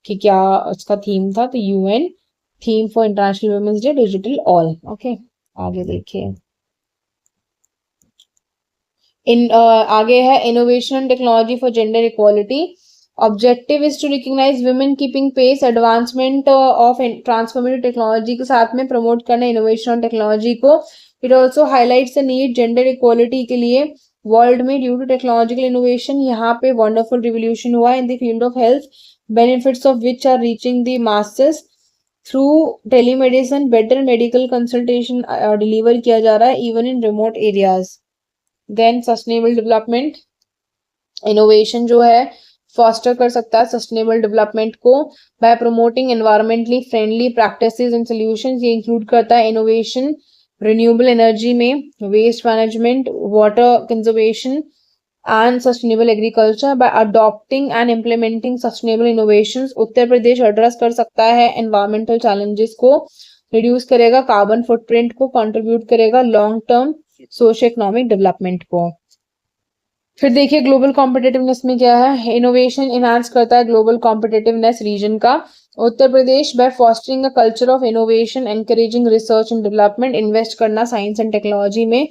कि क्या उसका थीम था, तो UN theme for international women's day digital all. Okay आगे देखिए, आगे है innovation and technology for gender equality. Objective is to recognise women keeping pace, advancement of transformative technology के साथ में प्रमोट करना इनोवेशन और टेक्नोलॉजी को। It also highlights the need gender equality के लिए वर्ल्ड में ड्यू टू टेक्नोलॉजिकल इनोवेशन। यहाँ पे वंडरफुल रिवोल्यूशन हुआ in the field of health, benefits of which are reaching the masses through telemedicine better medical consultation deliver किया जा रहा है even in remote areas. Then sustainable development, innovation जो है foster कर सकता है सस्टेनेबल डेवलपमेंट को by promoting environmentally friendly practices and solutions. ये इंक्लूड करता है इनोवेशन रिन्यूएबल एनर्जी में, waste management, water conservation and sustainable agriculture by adopting and implementing sustainable innovations। Uttar Pradesh address कर सकता है environmental challenges को, रिड्यूस करेगा कार्बन फुटप्रिंट को, कंट्रीब्यूट करेगा long term socio economic development को। फिर देखिए ग्लोबल कॉम्पिटिटिवनेस में क्या है, इनोवेशन इनहांस करता है ग्लोबल कॉम्पिटिटिवनेस रीजन का। Uttar Pradesh by fostering a culture of innovation, encouraging research and development, invest करना साइंस एंड टेक्नोलॉजी में।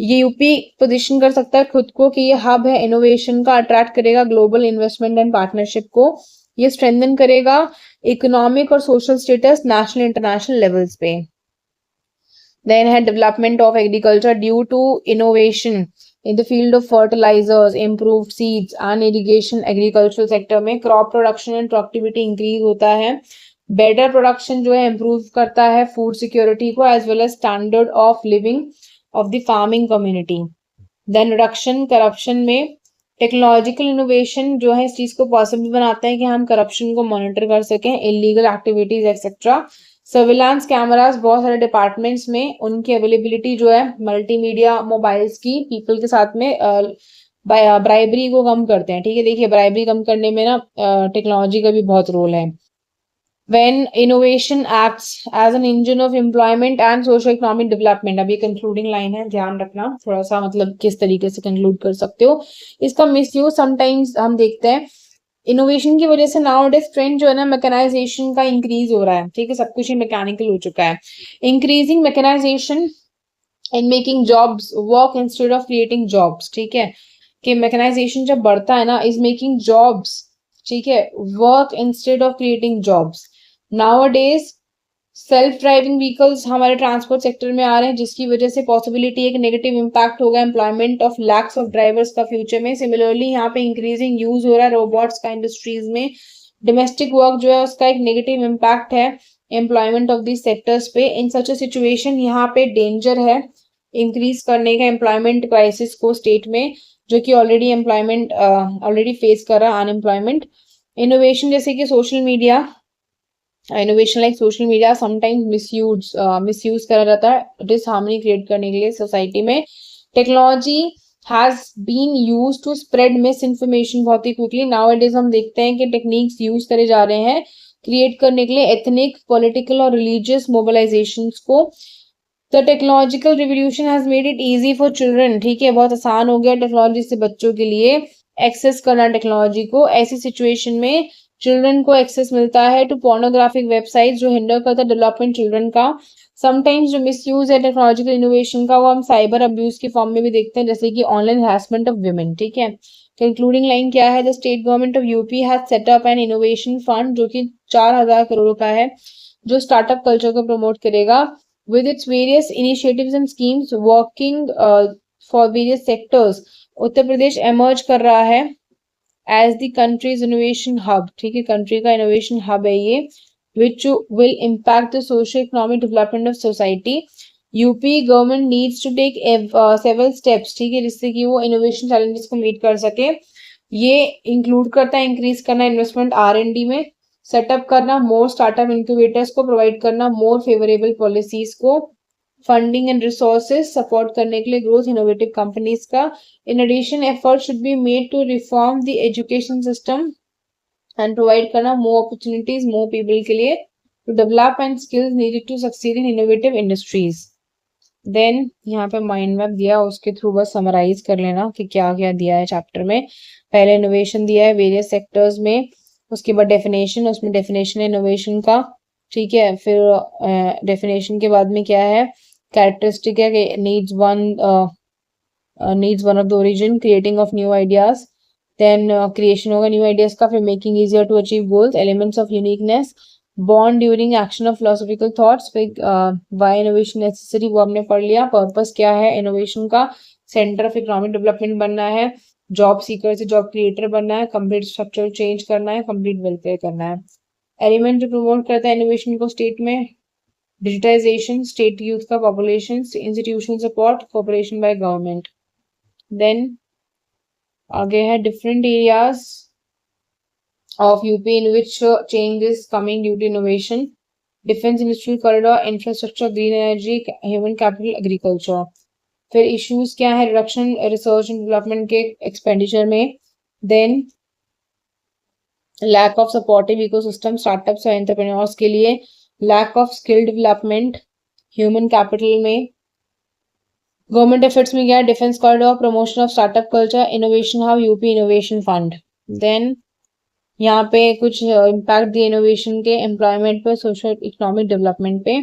ये यूपी पोजीशन कर सकता है खुद को कि ये हब है इनोवेशन का, अट्रैक्ट करेगा ग्लोबल इन्वेस्टमेंट एंड पार्टनरशिप को। ये स्ट्रेंथन करेगा इकोनॉमिक और social status national international levels पे। देन है development of agriculture due to innovation in the field of fertilisers, improved seeds and irrigation. Agricultural sector में crop production and productivity increase होता है। Better production जो है improve करता है food security को as well as standard of living of the farming community। then reduction corruption में technological innovation जो है इस चीज को पॉसिबल बनाता है कि हम करप्शन को मॉनिटर कर सकें, illegal activities etcetera. Surveillance cameras बहुत सारे डिपार्टमेंट्स में उनकी अवेलेबिलिटी जो है मल्टीमीडिया मोबाइल्स की पीपल के साथ में ब्राइबरी को कम करते हैं। ठीक है, देखिए ब्राइबरी कम करने में ना टेक्नोलॉजी का भी बहुत रोल है। When innovation acts as an engine of employment and socio-economic development। अब ये कंक्लूडिंग लाइन है, ध्यान रखना थोड़ा सा, मतलब किस तरीके से कंक्लूड कर सकते हो। इसका मिसयूज समटाइम्स हम देखते हैं। इनोवेशन की वजह से नाउ डेज ट्रेंड जो है ना मैकेनाइजेशन का इंक्रीज हो रहा है। ठीक है, सब कुछ ही मैकेनिकल हो चुका है। Increasing mechanisation in making jobs work instead of creating jobs. ठीक है, कि मैकेनाइजेशन जब बढ़ता है ना इज मेकिंग जॉब्स, ठीक है, work instead of creating jobs. Nowadays self driving vehicles हमारे ट्रांसपोर्ट सेक्टर में आ रहे हैं जिसकी वजह से पॉसिबिलिटी एक नेगेटिव इंपैक्ट होगा employment of lakhs of drivers का फ्यूचर में। सिमिलरली यहाँ पे इंक्रीजिंग यूज हो रहा है रोबोट्स का इंडस्ट्रीज में। डोमेस्टिक वर्क जो है उसका एक नेगेटिव इम्पैक्ट है एम्प्लॉयमेंट ऑफ दिस सेक्टर्स पे। इन सच अ सिचुएशन यहाँ पे डेंजर है इंक्रीज करने का एम्प्लॉयमेंट क्राइसिस को स्टेट में, जो कि ऑलरेडी एम्प्लॉयमेंट ऑलरेडी फेस कर रहा है अनएम्प्लॉयमेंट। इनोवेशन जैसे कि social media, innovation like social media sometimes misuse करा जाता है डिसहार्मनी क्रिएट करने के लिए सोसाइटी में। Technology has been use to spread misinformation बहुत ही क्विकली। नाउअडेज हम देखते हैं कि टेक्निक्स यूज करे जा रहे हैं क्रिएट करने के लिए एथनिक, पॉलिटिकल और रिलीजियस मोबिलाइजेशंस को। The technological revolution has made it easy for children. ठीक है, बहुत आसान हो गया टेक्नोलॉजी से बच्चों के लिए एक्सेस करना टेक्नोलॉजी को। ऐसी सिचुएशन में चिल्ड्रन को एक्सेस मिलता है टू पोर्नोग्राफिक वेबसाइट जो हिंडर करता है डेवलपमेंट चिल्ड्रन का। समटाइम्स जो मिसयूज है टेक्नोलॉजिकल इनोवेशन का वो हम साइबर अब्यूज के फॉर्म में भी देखते हैं, जैसे कि ऑनलाइन हैरेसमेंट ऑफ वुमेन। ठीक है, कंक्लूडिंग लाइन क्या है, the state government of UP has set up an innovation fund जो कि 4000 करोड़ का है, जो स्टार्टअप कल्चर को प्रमोट करेगा with its various initiatives and schemes working for various sectors। Uttar Pradesh emerge कर रहा है as the country's innovation hub। ठीक है, कंट्री का इनोवेशन हब है ये, which will impact the socio-economic development of society। UP government needs to take several steps, ठीक है, जिससे कि वो इनोवेशन चैलेंजेस को मीट कर सके। ये इंक्लूड करता है इंक्रीज करना इन्वेस्टमेंट R&D में, सेटअप करना मोर स्टार्टअप इंक्यूबेटर्स को, प्रोवाइड करना मोर फेवरेबल पॉलिसीज को, फंडिंग एंड रिसोर्सेज सपोर्ट करने के लिए ग्रोथ इनोवेटिव कंपनीज का। In addition effort should be made to reform the education system and provide करना मोर अपॉर्चुनिटीज मोर पीपल के लिए to develop and skills needed to succeed in innovative industries. Then यहाँ पे mind map दिया, उसके through बस summarise कर लेना कि क्या क्या दिया है चैप्टर में। पहले इनोवेशन दिया है वेरियस सेक्टर्स में, उसके बाद डेफिनेशन, उसमें डेफिनेशन है इनोवेशन का। ठीक है, फिर डेफिनेशन के बाद में क्या है, कैरेक्टरिस्टिक है कि needs one of the origin, creating of new ideas. Then creation होगा न्यू आइडियाज का, फिर making easier to achieve goals, elements of uniqueness, bond during action of philosophical thoughts, फिर व्हाई इनोवेशन नेसेसरी वो हमने पढ़ लिया। पर्पस क्या है इनोवेशन का, सेंटर ऑफ इकोनॉमिक डेवलपमेंट बनना है, जॉब सीकर से जॉब क्रिएटर बनना है, कंप्लीट स्ट्रक्चरल चेंज करना है, कंप्लीट वेलफेयर करना है। एलिमेंट जो प्रमोट करता है इनोवेशन को स्टेट में, डिजिटाइजेशन, स्टेट यूथ का population, institutional support, cooperation by government. Then आगे है different areas of UP in which change is coming due to innovation, defense industrial corridor, infrastructure, green energy, human capital, agriculture। फिर issues क्या है, reduction research and development के expenditure में, then lack of supportive ecosystem startups और entrepreneurs के लिए, lack of skill development human capital में, government efforts में क्या है, defence corridor, promotion of startup culture, innovation hub, UP innovation fund. Then यहाँ पे कुछ इम्पैक्ट दिए इनोवेशन के एम्प्लॉयमेंट पे, सोशल इकोनॉमिक डेवलपमेंट पे,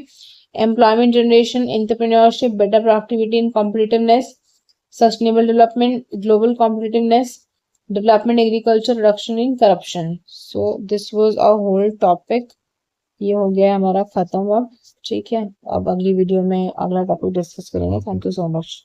employment generation, entrepreneurship, better productivity and competitiveness, sustainable development, global competitiveness, development, agriculture, reduction in corruption. So this was a whole topic. ये हो गया हमारा खत्म अब, ठीक है। अब अगली वीडियो में अगला टॉपिक डिस्कस करेंगे। Thank you so much.